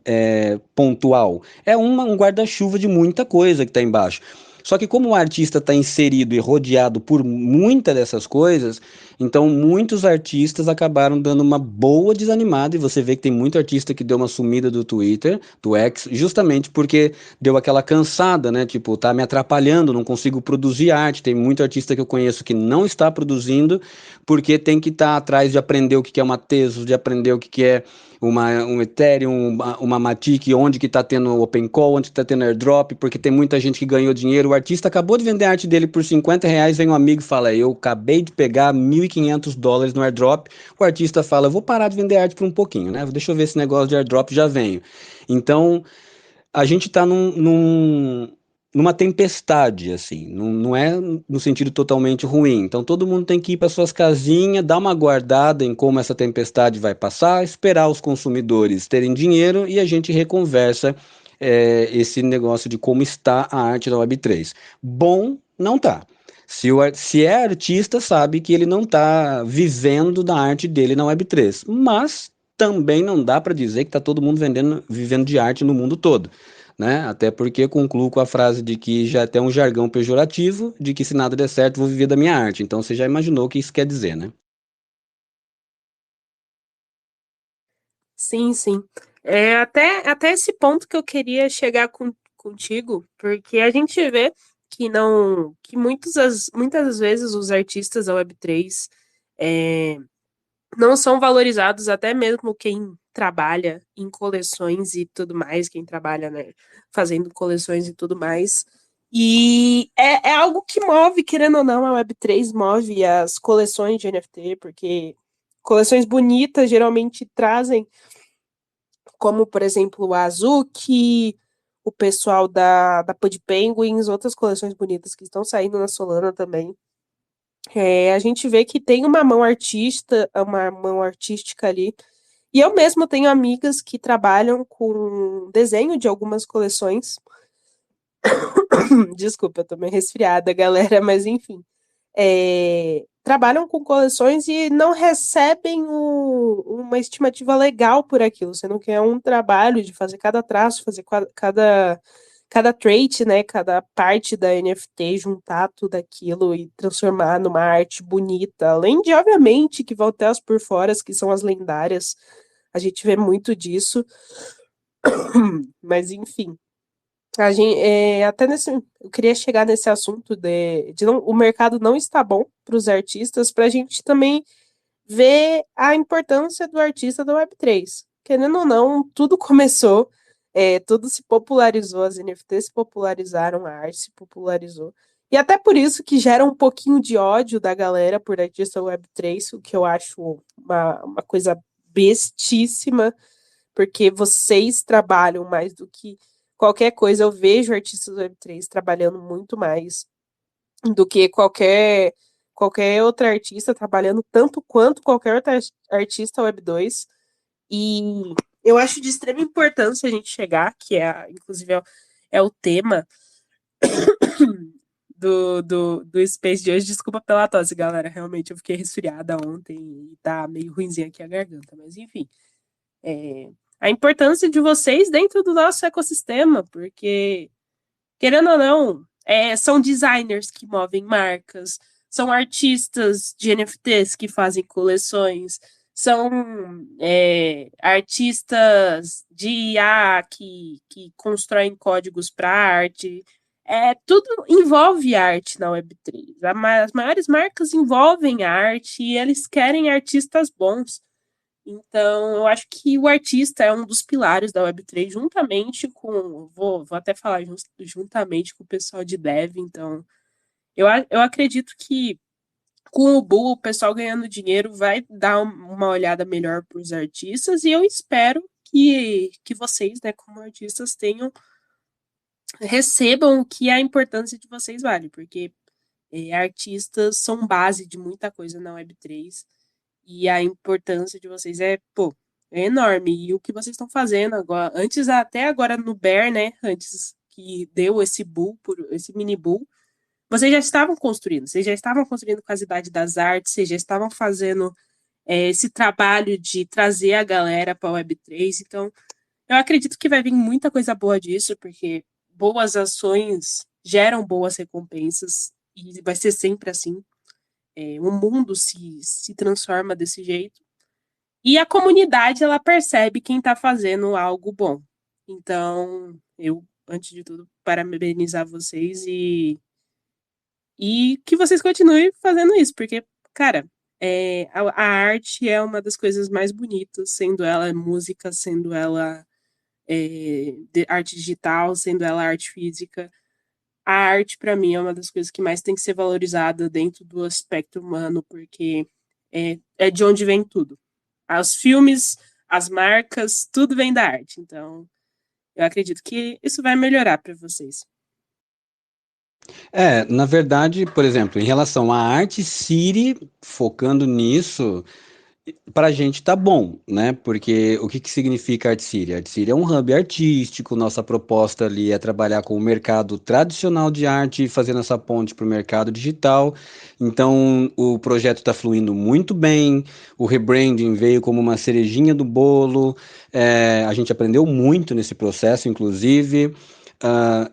pontual. É um guarda-chuva de muita coisa que está embaixo. Só que como o artista está inserido e rodeado por muitas dessas coisas, então muitos artistas acabaram dando uma boa desanimada, e você vê que tem muito artista que deu uma sumida do Twitter, do X, justamente porque deu aquela cansada, né? Tipo, tá me atrapalhando, não consigo produzir arte. Tem muito artista que eu conheço que não está produzindo porque tem que estar atrás de aprender o que é uma Tezos, de aprender o que é um Ethereum, uma Matic, onde que está tendo open call, onde está tendo airdrop, porque tem muita gente que ganhou dinheiro. O artista acabou de vender a arte dele por R$ 50, vem um amigo e fala, eu acabei de pegar US$ 1.500 no airdrop. O artista fala, eu vou parar de vender arte por um pouquinho, né? Deixa eu ver esse negócio de airdrop, já venho. Então, a gente está numa tempestade, assim, não é no sentido totalmente ruim. Então todo mundo tem que ir para suas casinhas, dar uma guardada em como essa tempestade vai passar, esperar os consumidores terem dinheiro e a gente reconversa esse negócio de como está a arte da Web3. Bom, não tá. Se é artista, sabe que ele não está vivendo da arte dele na Web3, mas também não dá para dizer que está todo mundo vivendo de arte no mundo todo, né? Até porque concluo com a frase de que já tem um jargão pejorativo de que se nada der certo vou viver da minha arte. Então você já imaginou o que isso quer dizer, né? Sim, sim. Até esse ponto que eu queria chegar contigo, porque a gente vê que não, que muitas das vezes os artistas da Web3 é, não são valorizados, até mesmo quem trabalha em coleções e tudo mais, quem trabalha, né, fazendo coleções e tudo mais. E é algo que move, querendo ou não, a Web3 move as coleções de NFT, porque coleções bonitas geralmente trazem, como, por exemplo, o Azuki, o pessoal da Pud Penguins, outras coleções bonitas que estão saindo na Solana também. A gente vê que tem uma mão artística ali. E eu mesma tenho amigas que trabalham com desenho de algumas coleções. Desculpa, eu tô meio resfriada, galera, mas enfim. Trabalham com coleções e não recebem uma estimativa legal por aquilo, sendo que é um trabalho de fazer cada traço, fazer cada trait, né, cada parte da NFT, juntar tudo aquilo e transformar numa arte bonita. Além de, obviamente, que vão ter as por fora, que são as lendárias. A gente vê muito disso. Mas, enfim. Até eu queria chegar nesse assunto de o mercado não está bom para os artistas, para a gente também ver a importância do artista da Web3. Querendo ou não, tudo começou, tudo se popularizou, as NFTs se popularizaram, a arte se popularizou. E até por isso que gera um pouquinho de ódio da galera por artista Web3, o que eu acho uma coisa bestíssima, porque vocês trabalham mais do que qualquer coisa. Eu vejo artistas Web3 trabalhando muito mais do que qualquer outra artista, trabalhando tanto quanto qualquer outra artista Web2. E eu acho de extrema importância a gente chegar, inclusive é o tema do Space de hoje. Desculpa pela tosse, galera. Realmente eu fiquei resfriada ontem e tá meio ruinzinha aqui a garganta. Mas enfim, a importância de vocês dentro do nosso ecossistema, porque, querendo ou não, são designers que movem marcas, são artistas de NFTs que fazem coleções, são artistas de IA que constroem códigos para arte. Tudo envolve arte na Web3. As maiores marcas envolvem arte e eles querem artistas bons. Então, eu acho que o artista é um dos pilares da Web3, juntamente com, vou até falar juntamente com o pessoal de dev. Então, eu acredito que com o Bull, o pessoal ganhando dinheiro vai dar uma olhada melhor para os artistas, e eu espero que vocês, né, como artistas, recebam o que a importância de vocês vale, porque artistas são base de muita coisa na Web3. E a importância de vocês pô, é enorme. E o que vocês estão fazendo agora, antes até agora no Bear, né? Antes que deu esse mini bull, vocês já estavam construindo com a Cidade das Artes, vocês já estavam fazendo esse trabalho de trazer a galera para a Web3. Então, eu acredito que vai vir muita coisa boa disso, porque boas ações geram boas recompensas, e vai ser sempre assim. O mundo se transforma desse jeito. E a comunidade, ela percebe quem está fazendo algo bom. Então, eu, antes de tudo, parabenizar vocês e que vocês continuem fazendo isso, porque, cara, a arte é uma das coisas mais bonitas, sendo ela música, sendo ela arte digital, sendo ela arte física. A arte, para mim, é uma das coisas que mais tem que ser valorizada dentro do aspecto humano, porque é de onde vem tudo. Os filmes, as marcas, tudo vem da arte. Então, eu acredito que isso vai melhorar para vocês. Na verdade, por exemplo, em relação à Arte City, focando nisso, para a gente tá bom, né? Porque o que que significa Art City? Art City é um hub artístico, nossa proposta ali é trabalhar com o mercado tradicional de arte, fazendo essa ponte para o mercado digital. Então, o projeto está fluindo muito bem, o rebranding veio como uma cerejinha do bolo, a gente aprendeu muito nesse processo, inclusive.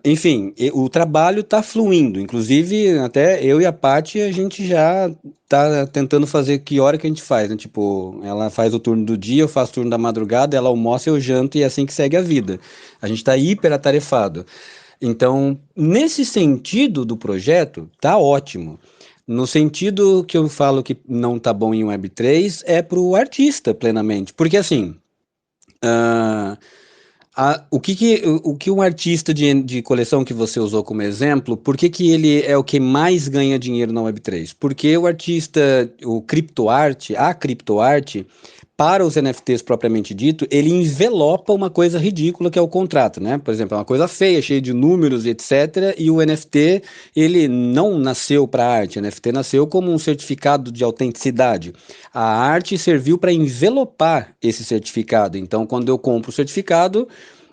Enfim, o trabalho está fluindo. Inclusive, até eu e a Paty, a gente já tá tentando fazer que hora que a gente faz, né? Tipo, ela faz o turno do dia, eu faço o turno da madrugada, ela almoça, eu janto e é assim que segue a vida. A gente tá hiper atarefado. Então, nesse sentido do projeto, tá ótimo. No sentido que eu falo que não tá bom em Web3, é pro artista plenamente. Porque assim, o que um artista de coleção que você usou como exemplo, por que que ele é o que mais ganha dinheiro na Web3? Porque o artista, o criptoarte, a criptoarte, para os NFTs propriamente dito, ele envelopa uma coisa ridícula que é o contrato, né? Por exemplo, é uma coisa feia, cheia de números e etc. E o NFT, ele não nasceu para arte, o NFT nasceu como um certificado de autenticidade. A arte serviu para envelopar esse certificado. Então, quando eu compro o certificado,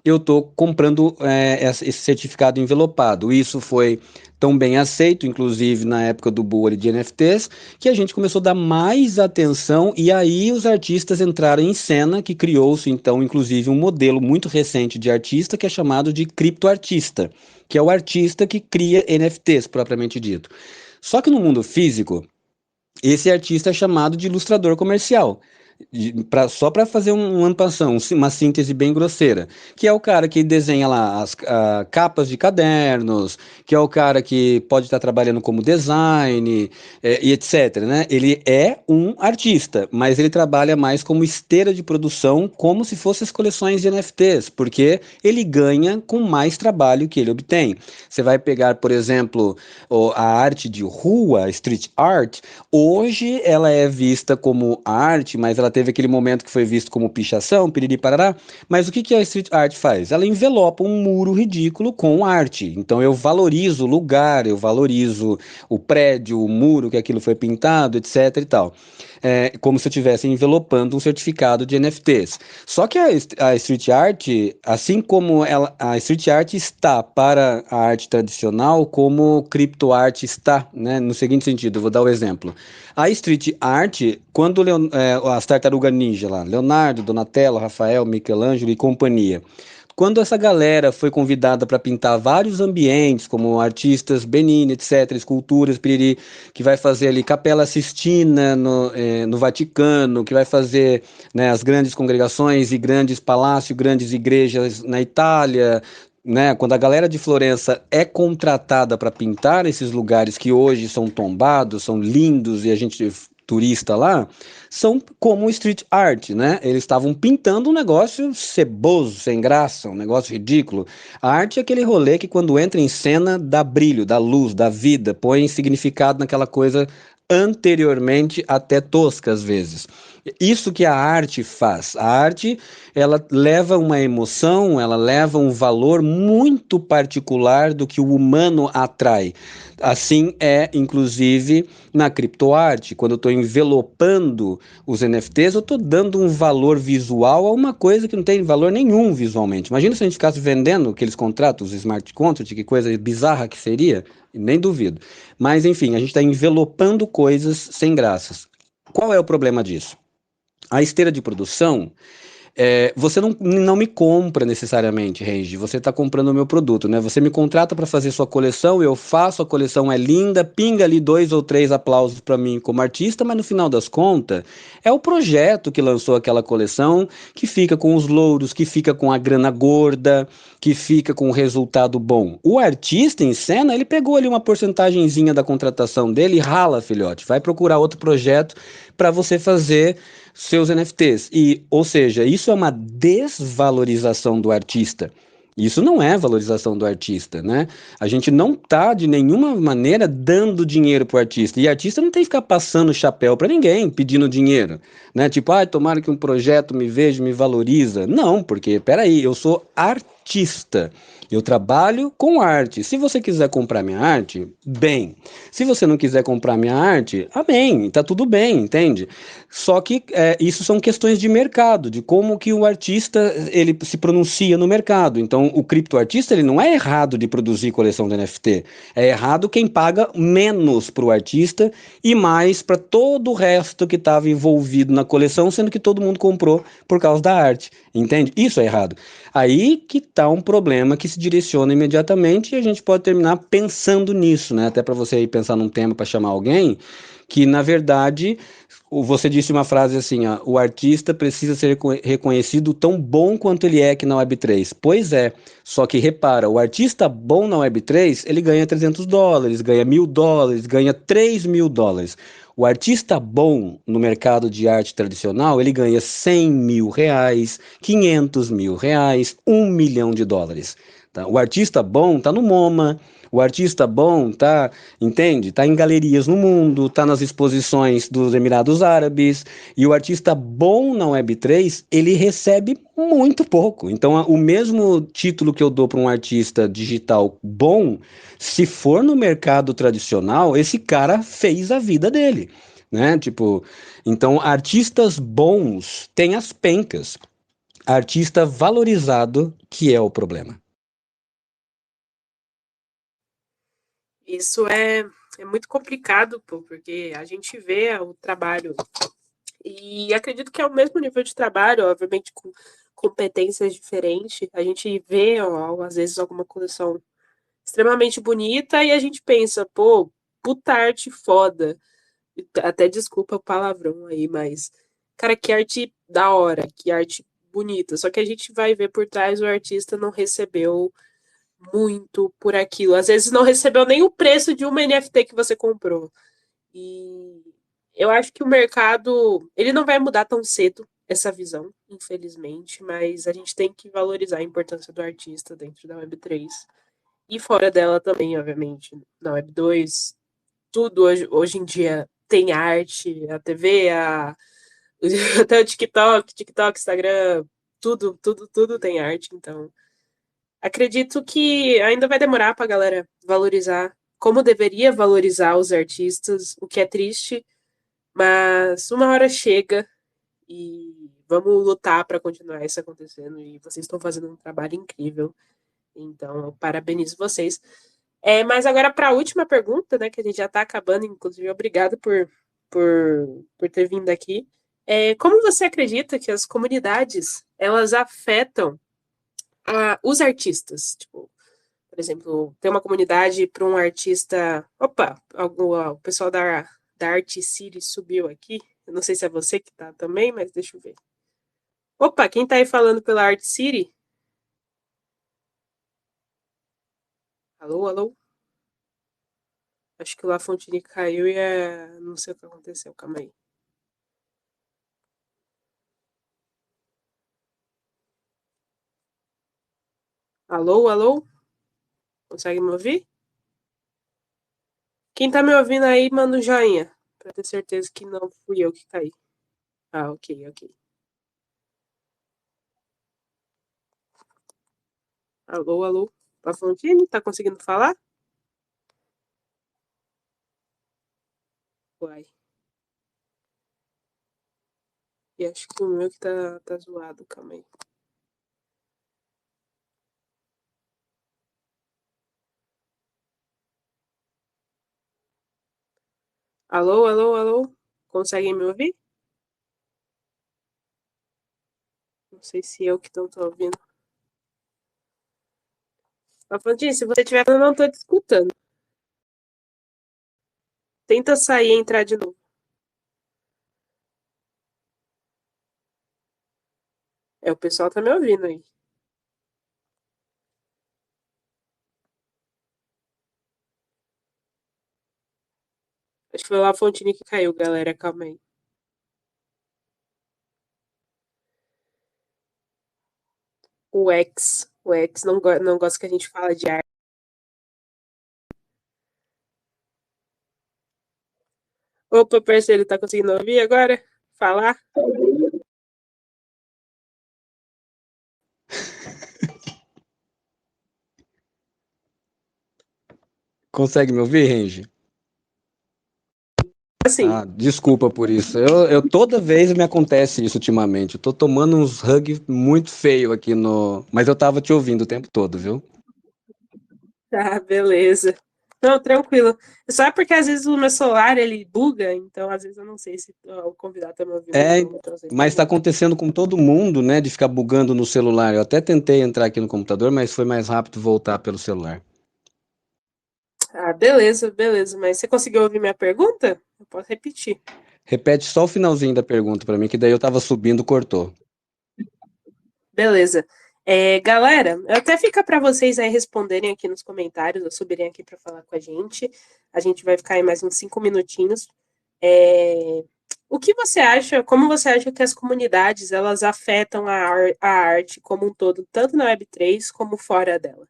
eu estou comprando esse certificado envelopado. Isso foi tão bem aceito, inclusive na época do Bull de NFTs, que a gente começou a dar mais atenção e aí os artistas entraram em cena, que criou-se então, inclusive, um modelo muito recente de artista que é chamado de criptoartista, que é o artista que cria NFTs, propriamente dito. Só que no mundo físico, esse artista é chamado de ilustrador comercial. Só para fazer ampação, uma síntese bem grosseira, que é o cara que desenha lá as capas de cadernos, que é o cara que pode estar trabalhando como design e etc, né? Ele é um artista, mas ele trabalha mais como esteira de produção, como se fossem as coleções de NFTs, porque ele ganha com mais trabalho que ele obtém. Você vai pegar, por exemplo, a arte de rua, street art, hoje ela é vista como arte, mas ela teve aquele momento que foi visto como pichação, piriri parará. Mas o que que a street art faz? Ela envelopa um muro ridículo com arte. Então eu valorizo o lugar, eu valorizo o prédio, o muro que aquilo foi pintado, etc e tal. como se eu estivesse envelopando um certificado de NFTs. Só que a street art, assim como a street art está para a arte tradicional, como cripto art está, né? No seguinte sentido, eu vou dar o exemplo. A street art, quando as tartarugas ninja lá, Leonardo, Donatello, Rafael, Michelangelo e companhia, quando essa galera foi convidada para pintar vários ambientes, como artistas Benini, etc., esculturas, piriri, que vai fazer ali Capela Sistina no Vaticano, que vai fazer, né, as grandes congregações e grandes palácios, grandes igrejas na Itália, né, quando a galera de Florença é contratada para pintar esses lugares que hoje são tombados, são lindos e a gente turista lá, são como street art, né? Eles estavam pintando um negócio ceboso, sem graça, um negócio ridículo. A arte é aquele rolê que quando entra em cena dá brilho, dá luz, dá vida, põe significado naquela coisa anteriormente até tosca às vezes. Isso que a arte faz. A arte, ela leva uma emoção, ela leva um valor muito particular do que o humano atrai. Assim é, inclusive, na criptoarte. Quando eu estou envelopando os NFTs, eu estou dando um valor visual a uma coisa que não tem valor nenhum visualmente. Imagina se a gente ficasse vendendo aqueles contratos, os smart contracts, que coisa bizarra que seria. Nem duvido. Mas, enfim, a gente está envelopando coisas sem graças. Qual é o problema disso? A esteira de produção, você não me compra necessariamente, Regi. Você está comprando o meu produto, né? Você me contrata para fazer sua coleção, eu faço, a coleção é linda, pinga ali 2 ou 3 aplausos para mim como artista, mas no final das contas, é o projeto que lançou aquela coleção que fica com os louros, que fica com a grana gorda, que fica com o resultado bom. O artista em cena, ele pegou ali uma porcentagenzinha da contratação dele e rala, filhote. Vai procurar outro projeto para você fazer seus NFTs. Ou seja, isso é uma desvalorização do artista. Isso não é valorização do artista, né? A gente não tá de nenhuma maneira dando dinheiro pro artista. E artista não tem que ficar passando chapéu para ninguém, pedindo dinheiro, né? Tipo, tomara que um projeto me veja, me valoriza. Não, porque peraí, eu sou artista. Eu trabalho com arte. Se você quiser comprar minha arte, bem. Se você não quiser comprar minha arte, amém, tá tudo bem, entende? Só que isso são questões de mercado, de como que o artista ele se pronuncia no mercado. Então, o criptoartista ele não é errado de produzir coleção de NFT. É errado quem paga menos para o artista e mais para todo o resto que estava envolvido na coleção, sendo que todo mundo comprou por causa da arte. Entende? Isso é errado. Aí que está um problema que se direciona imediatamente e a gente pode terminar pensando nisso, né? Até para você aí pensar num tema para chamar alguém que, na verdade, você disse uma frase assim, ó, o artista precisa ser reconhecido tão bom quanto ele é aqui na Web3. Pois é, só que repara, o artista bom na Web3, ele ganha US$ 300, ganha US$ 1.000, ganha US$ 3.000. O artista bom no mercado de arte tradicional, ele ganha R$ 100.000, R$ 500.000, US$ 1 milhão. Tá? O artista bom tá no MoMA, o artista bom tá, entende? Tá em galerias no mundo, tá nas exposições dos Emirados Árabes, e o artista bom na Web3, ele recebe muito pouco. Então, o mesmo título que eu dou para um artista digital bom, se for no mercado tradicional, esse cara fez a vida dele, né? Tipo, então artistas bons têm as pencas. Artista valorizado que é o problema. Isso é muito complicado, pô, porque a gente vê o trabalho e acredito que é o mesmo nível de trabalho, obviamente com competências diferentes. A gente vê, ó, às vezes, alguma coleção extremamente bonita e a gente pensa, pô, puta arte foda. Até desculpa o palavrão aí, mas, cara, que arte da hora, que arte bonita. Só que a gente vai ver por trás o artista não recebeu muito por aquilo. Às vezes não recebeu nem o preço de uma NFT que você comprou. E eu acho que o mercado, ele não vai mudar tão cedo essa visão, infelizmente, mas a gente tem que valorizar a importância do artista dentro da Web3 e fora dela também, obviamente. Na Web2, tudo hoje em dia tem arte, a TV, até o TikTok, Instagram, tudo tem arte, então acredito que ainda vai demorar para a galera valorizar como deveria valorizar os artistas, o que é triste, Mas uma hora chega e vamos lutar para continuar isso acontecendo. E vocês estão fazendo um trabalho incrível. Então, eu parabenizo vocês. Mas agora, para a última pergunta, né, que a gente já está acabando, inclusive, obrigado por ter vindo aqui. Como você acredita que as comunidades elas afetam os artistas? Tipo, por exemplo, tem uma comunidade para um artista. Opa, o pessoal da Art City subiu aqui. Eu não sei se é você que tá também, mas deixa eu ver. Opa, quem tá aí falando pela Art City? Alô, alô? Acho que o La Fontine caiu não sei o que aconteceu, calma aí. Alô, alô? Consegue me ouvir? Quem tá me ouvindo aí, manda um joinha, pra ter certeza que não fui eu que caí. Ah, ok, ok. Alô, alô? La Fontine, tá conseguindo falar? Uai. E acho que o meu que tá zoado, calma aí. Alô, alô, alô? Conseguem me ouvir? Não sei se eu que não tô ouvindo. Afonso, se você estiver falando, eu não tô te escutando. Tenta sair e entrar de novo. O pessoal tá me ouvindo aí. Acho que foi lá a Fontine que caiu, galera. Calma aí. O X não gosta que a gente fala de arte. Opa, parceiro, tá conseguindo ouvir agora? Falar? Consegue me ouvir, Renge? Assim. Ah, desculpa por isso. Eu toda vez me acontece isso ultimamente. Eu tô tomando uns hug muito feio aqui no. Mas eu tava te ouvindo o tempo todo, viu? Tá, beleza. Não, tranquilo. Só porque às vezes o meu celular ele buga, então às vezes eu não sei se o convidado tá me ouvindo ou É, não. Então às vezes mas pode está bugar. acontecendo com todo mundo, né? De ficar bugando no celular. Eu até tentei entrar aqui no computador, mas foi mais rápido voltar pelo celular. Ah, beleza, beleza. Mas você conseguiu ouvir minha pergunta? Eu posso repetir. Repete só o finalzinho da pergunta para mim, que daí eu tava subindo, cortou. Beleza. Galera, até fica para vocês aí responderem aqui nos comentários, ou subirem aqui para falar com a gente. A gente vai ficar aí mais uns 5 minutinhos. É, o que você acha, como você acha que as comunidades elas afetam a arte como um todo, tanto na Web3 como fora dela?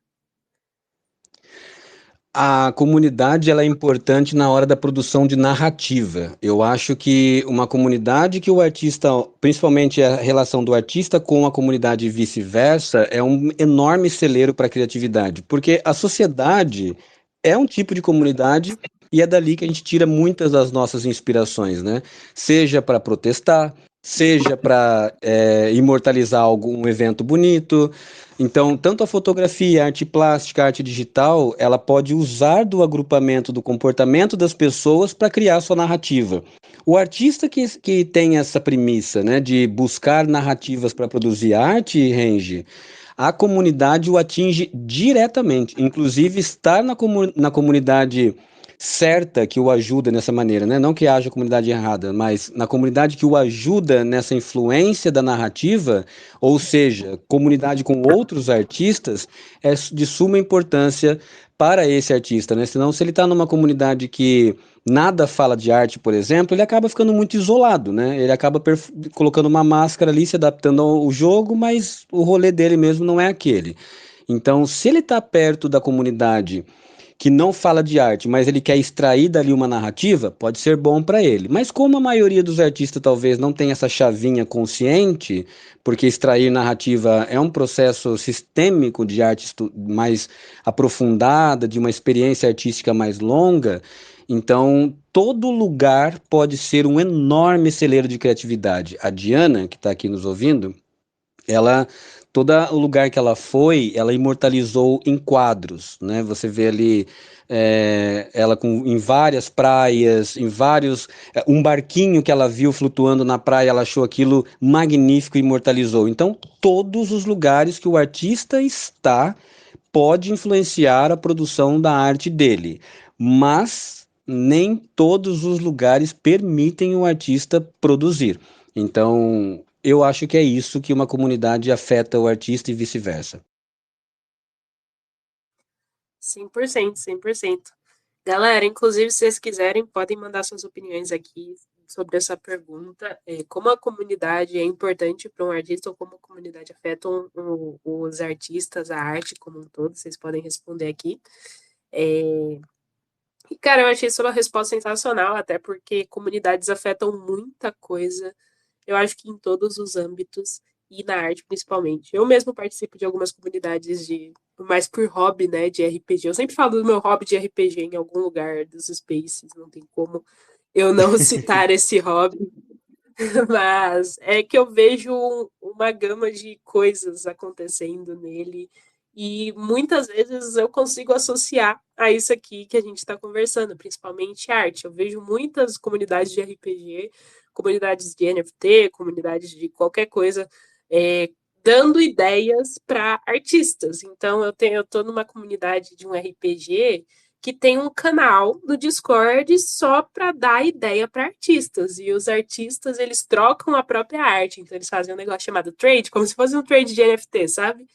A comunidade ela é importante na hora da produção de narrativa. Eu acho que uma comunidade que o artista, principalmente a relação do artista com a comunidade e vice-versa, é um enorme celeiro para a criatividade, porque a sociedade é um tipo de comunidade e é dali que a gente tira muitas das nossas inspirações, né? Seja para protestar, seja para imortalizar algum evento bonito. Então, tanto a fotografia, a arte plástica, a arte digital, ela pode usar do agrupamento do comportamento das pessoas para criar sua narrativa. O artista que tem essa premissa, né, de buscar narrativas para produzir arte, Range, a comunidade o atinge diretamente. Inclusive, estar na comunidade certa que o ajuda nessa maneira, né? Não que haja comunidade errada, mas na comunidade que o ajuda nessa influência da narrativa, ou seja, comunidade com outros artistas, é de suma importância para esse artista, né? Senão, se ele está numa comunidade que nada fala de arte, por exemplo, ele acaba ficando muito isolado, né? Ele acaba colocando uma máscara ali, se adaptando ao jogo, mas o rolê dele mesmo não é aquele. Então, se ele está perto da comunidade que não fala de arte, mas ele quer extrair dali uma narrativa, pode ser bom para ele. Mas como a maioria dos artistas talvez não tem essa chavinha consciente, porque extrair narrativa é um processo sistêmico de arte mais aprofundada, de uma experiência artística mais longa, Então, todo lugar pode ser um enorme celeiro de criatividade. A Diana, que está aqui nos ouvindo, ela, todo o lugar que ela foi, ela imortalizou em quadros, né? Você vê ali ela em várias praias, em vários, um barquinho que ela viu flutuando na praia, ela achou aquilo magnífico e imortalizou. Então, todos os lugares que o artista está pode influenciar a produção da arte dele, mas nem todos os lugares permitem o artista produzir. Então, eu acho que é isso que uma comunidade afeta o artista e vice-versa. 100%, 100%. Galera, inclusive, se vocês quiserem, podem mandar suas opiniões aqui sobre essa pergunta. Como a comunidade é importante para um artista ou como a comunidade afeta os artistas, a arte como um todo, vocês podem responder aqui. E, cara, eu achei isso uma resposta sensacional, até porque comunidades afetam muita coisa, eu acho que em todos os âmbitos, e na arte principalmente. Eu mesmo participo de algumas comunidades mais por hobby, né, de RPG. Eu sempre falo do meu hobby de RPG em algum lugar dos Spaces, não tem como eu não citar esse hobby. Mas é que eu vejo uma gama de coisas acontecendo nele e muitas vezes eu consigo associar a isso aqui que a gente está conversando, principalmente arte. Eu vejo muitas comunidades de RPG, comunidades de NFT, comunidades de qualquer coisa, é, dando ideias para artistas. Então eu estou numa comunidade de um RPG que tem um canal no Discord só para dar ideia para artistas. E os artistas, eles trocam a própria arte. Então, eles fazem um negócio chamado trade, como se fosse um trade de NFT, sabe?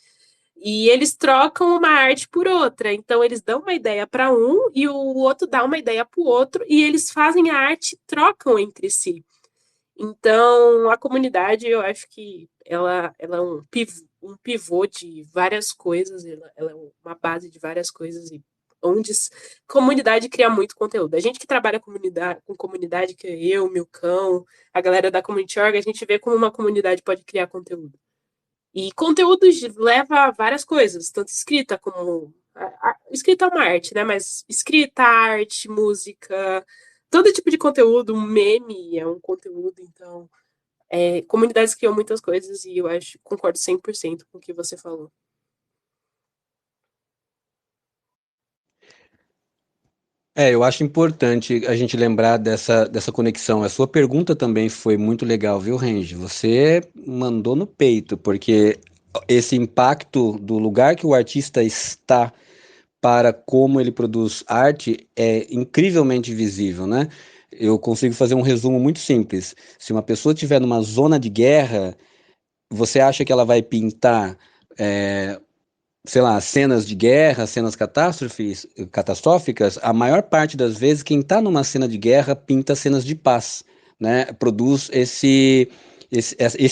E eles trocam uma arte por outra. Então, eles dão uma ideia para um e o outro dá uma ideia para o outro. E eles fazem a arte, trocam entre si. Então, a comunidade, eu acho que ela é um pivô de várias coisas, ela é uma base de várias coisas, e onde comunidade cria muito conteúdo. A gente que trabalha com comunidade, que é eu, Milcão, a galera da Community Org, a gente vê como uma comunidade pode criar conteúdo. E conteúdo leva a várias coisas, tanto escrita como. Escrita é uma arte, né? Mas escrita, arte, música, todo tipo de conteúdo, um meme é um conteúdo, então. Comunidades criam muitas coisas e eu acho, concordo 100% com o que você falou. Eu acho importante a gente lembrar dessa conexão. A sua pergunta também foi muito legal, viu, Range? Você mandou no peito, porque esse impacto do lugar que o artista está para como ele produz arte é incrivelmente visível, né? Eu consigo fazer um resumo muito simples. Se uma pessoa estiver numa zona de guerra, você acha que ela vai pintar, sei lá, cenas de guerra, cenas catastróficas? A maior parte das vezes, quem está numa cena de guerra pinta cenas de paz, né? Produz esse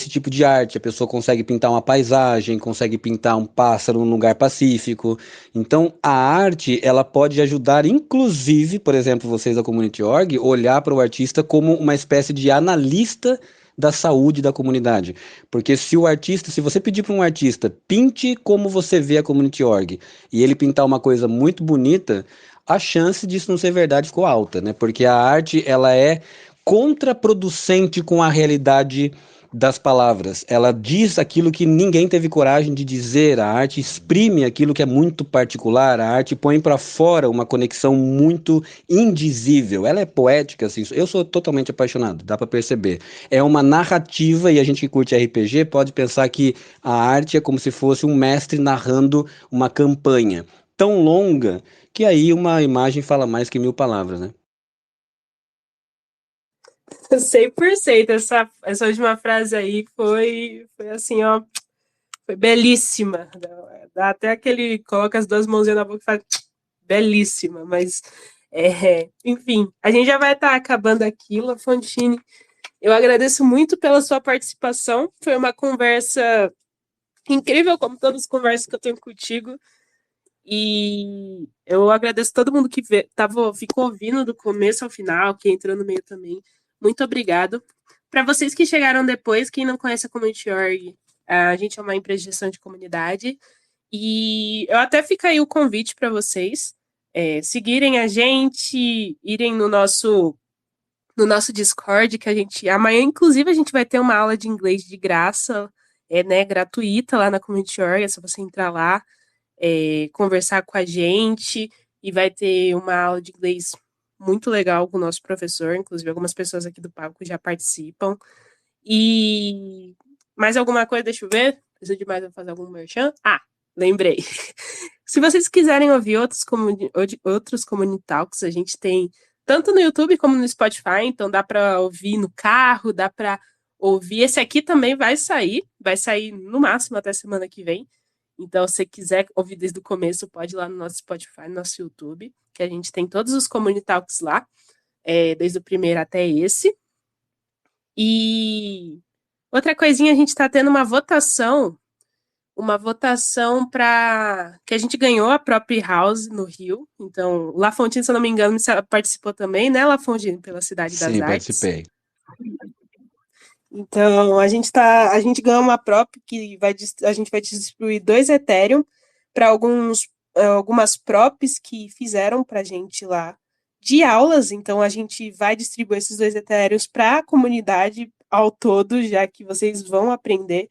tipo de arte. A pessoa consegue pintar uma paisagem, consegue pintar um pássaro num lugar pacífico. Então, a arte, ela pode ajudar, inclusive, por exemplo, vocês da Community Org, olhar para o artista como uma espécie de analista da saúde da comunidade. Porque se você pedir para um artista, pinte como você vê a Community Org, e ele pintar uma coisa muito bonita, a chance disso não ser verdade ficou alta, né? Porque a arte, ela é contraproducente com a realidade das palavras. Ela diz aquilo que ninguém teve coragem de dizer. A arte exprime aquilo que é muito particular. A arte põe para fora uma conexão muito indizível. Ela é poética, assim. Eu sou totalmente apaixonado, dá para perceber. É uma narrativa e a gente que curte RPG pode pensar que a arte é como se fosse um mestre narrando uma campanha tão longa que aí uma imagem fala mais que mil palavras, né? 100%. Essa última frase aí foi assim, ó, foi belíssima. Dá até aquele, coloca as duas mãozinhas na boca e fala, belíssima, mas, enfim, a gente já vai estar acabando aqui, Lafontine. Eu agradeço muito pela sua participação, foi uma conversa incrível, como todas as conversas que eu tenho contigo, e eu agradeço todo mundo que ficou ouvindo do começo ao final, que entrou no meio também. Muito obrigado. Para vocês que chegaram depois, quem não conhece a Community Org, a gente é uma empresa de gestão de comunidade. E eu até fica aí o convite para vocês. seguirem a gente, irem no nosso Discord, que amanhã, inclusive, a gente vai ter uma aula de inglês de graça, né, gratuita lá na Community Org, é só você entrar lá, conversar com a gente, e vai ter uma aula de inglês muito legal com o nosso professor, inclusive algumas pessoas aqui do palco já participam. E mais alguma coisa, deixa eu ver. Preciso de mais eu fazer algum merchan? Ah, lembrei. Se vocês quiserem ouvir outros Community Talks, a gente tem tanto no YouTube como no Spotify, então dá para ouvir no carro, dá para ouvir. Esse aqui também vai sair no máximo até semana que vem. Então, se você quiser ouvir desde o começo, pode ir lá no nosso Spotify, no nosso YouTube, que a gente tem todos os Community Talks lá, desde o primeiro até esse. E outra coisinha, a gente está tendo uma votação para que a gente ganhou a própria House no Rio. Então, La Fontine, se eu não me engano, participou também, né, La Fontine, pela Cidade das Sim, Artes. participei. Então, a gente ganhou uma prop que a gente vai distribuir 2 Ethereum para algumas props que fizeram para a gente lá de aulas. Então, a gente vai distribuir esses 2 Ethereums para a comunidade ao todo, já que vocês vão aprender.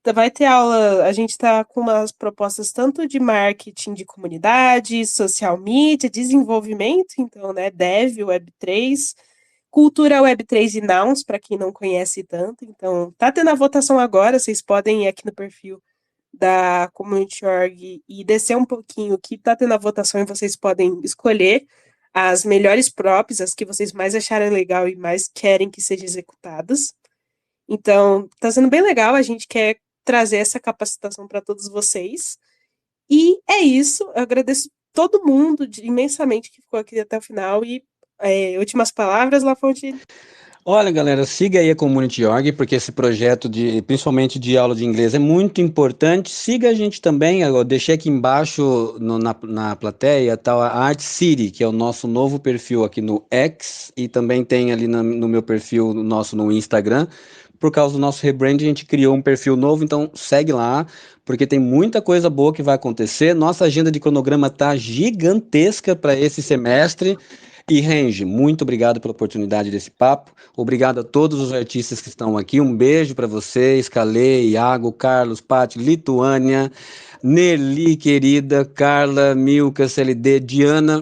Então, vai ter aula, a gente está com umas propostas tanto de marketing de comunidade, social media, desenvolvimento, então, né, Dev, Web3, cultura Web3 e Nouns, para quem não conhece tanto. Então, tá tendo a votação agora, vocês podem ir aqui no perfil da Community Org e descer um pouquinho que tá tendo a votação e vocês podem escolher as melhores props, as que vocês mais acharem legal e mais querem que sejam executadas. Então, tá sendo bem legal, a gente quer trazer essa capacitação para todos vocês. E é isso, eu agradeço todo mundo imensamente que ficou aqui até o final e últimas palavras, Lafonte. Olha, galera, siga aí a Community Org, porque esse projeto principalmente de aula de inglês, é muito importante. Siga a gente também, eu deixei aqui embaixo na plateia, tá, a Art City, que é o nosso novo perfil aqui no X, e também tem ali no meu perfil nosso no Instagram. Por causa do nosso rebrand, a gente criou um perfil novo, então segue lá, porque tem muita coisa boa que vai acontecer. Nossa agenda de cronograma tá gigantesca para esse semestre. E Range, muito obrigado pela oportunidade desse papo. Obrigado a todos os artistas que estão aqui. Um beijo para vocês, Calê, Iago, Carlos, Pati, Lituânia, Nelly, querida, Carla, Milka, CLD, Diana.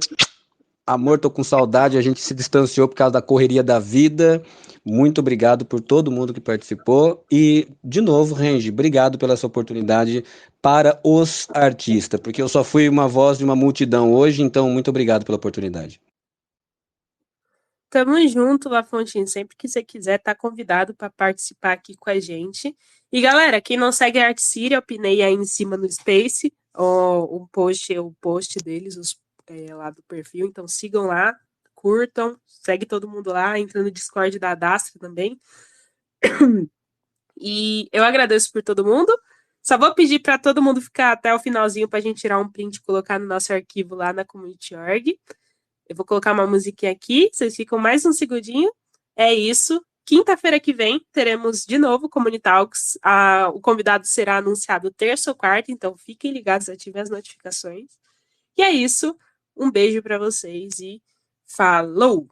Amor, tô com saudade. A gente se distanciou por causa da correria da vida. Muito obrigado por todo mundo que participou. E, de novo, Range, obrigado pela essa oportunidade para os artistas, porque eu só fui uma voz de uma multidão hoje, então muito obrigado pela oportunidade. Tamo junto, Lafontinho. Sempre que você quiser, tá convidado para participar aqui com a gente. E galera, quem não segue a Art City, eu pinei aí em cima no Space o post deles, lá do perfil. Então sigam lá, curtam, segue todo mundo lá, entra no Discord da Adastra também. E eu agradeço por todo mundo. Só vou pedir para todo mundo ficar até o finalzinho para a gente tirar um print e colocar no nosso arquivo lá na Community Org. Eu vou colocar uma musiquinha aqui, vocês ficam mais um segundinho. É isso. Quinta-feira que vem teremos de novo Community Talks. O convidado será anunciado terça ou quarta, então fiquem ligados, ativem as notificações. E é isso. Um beijo para vocês e falou!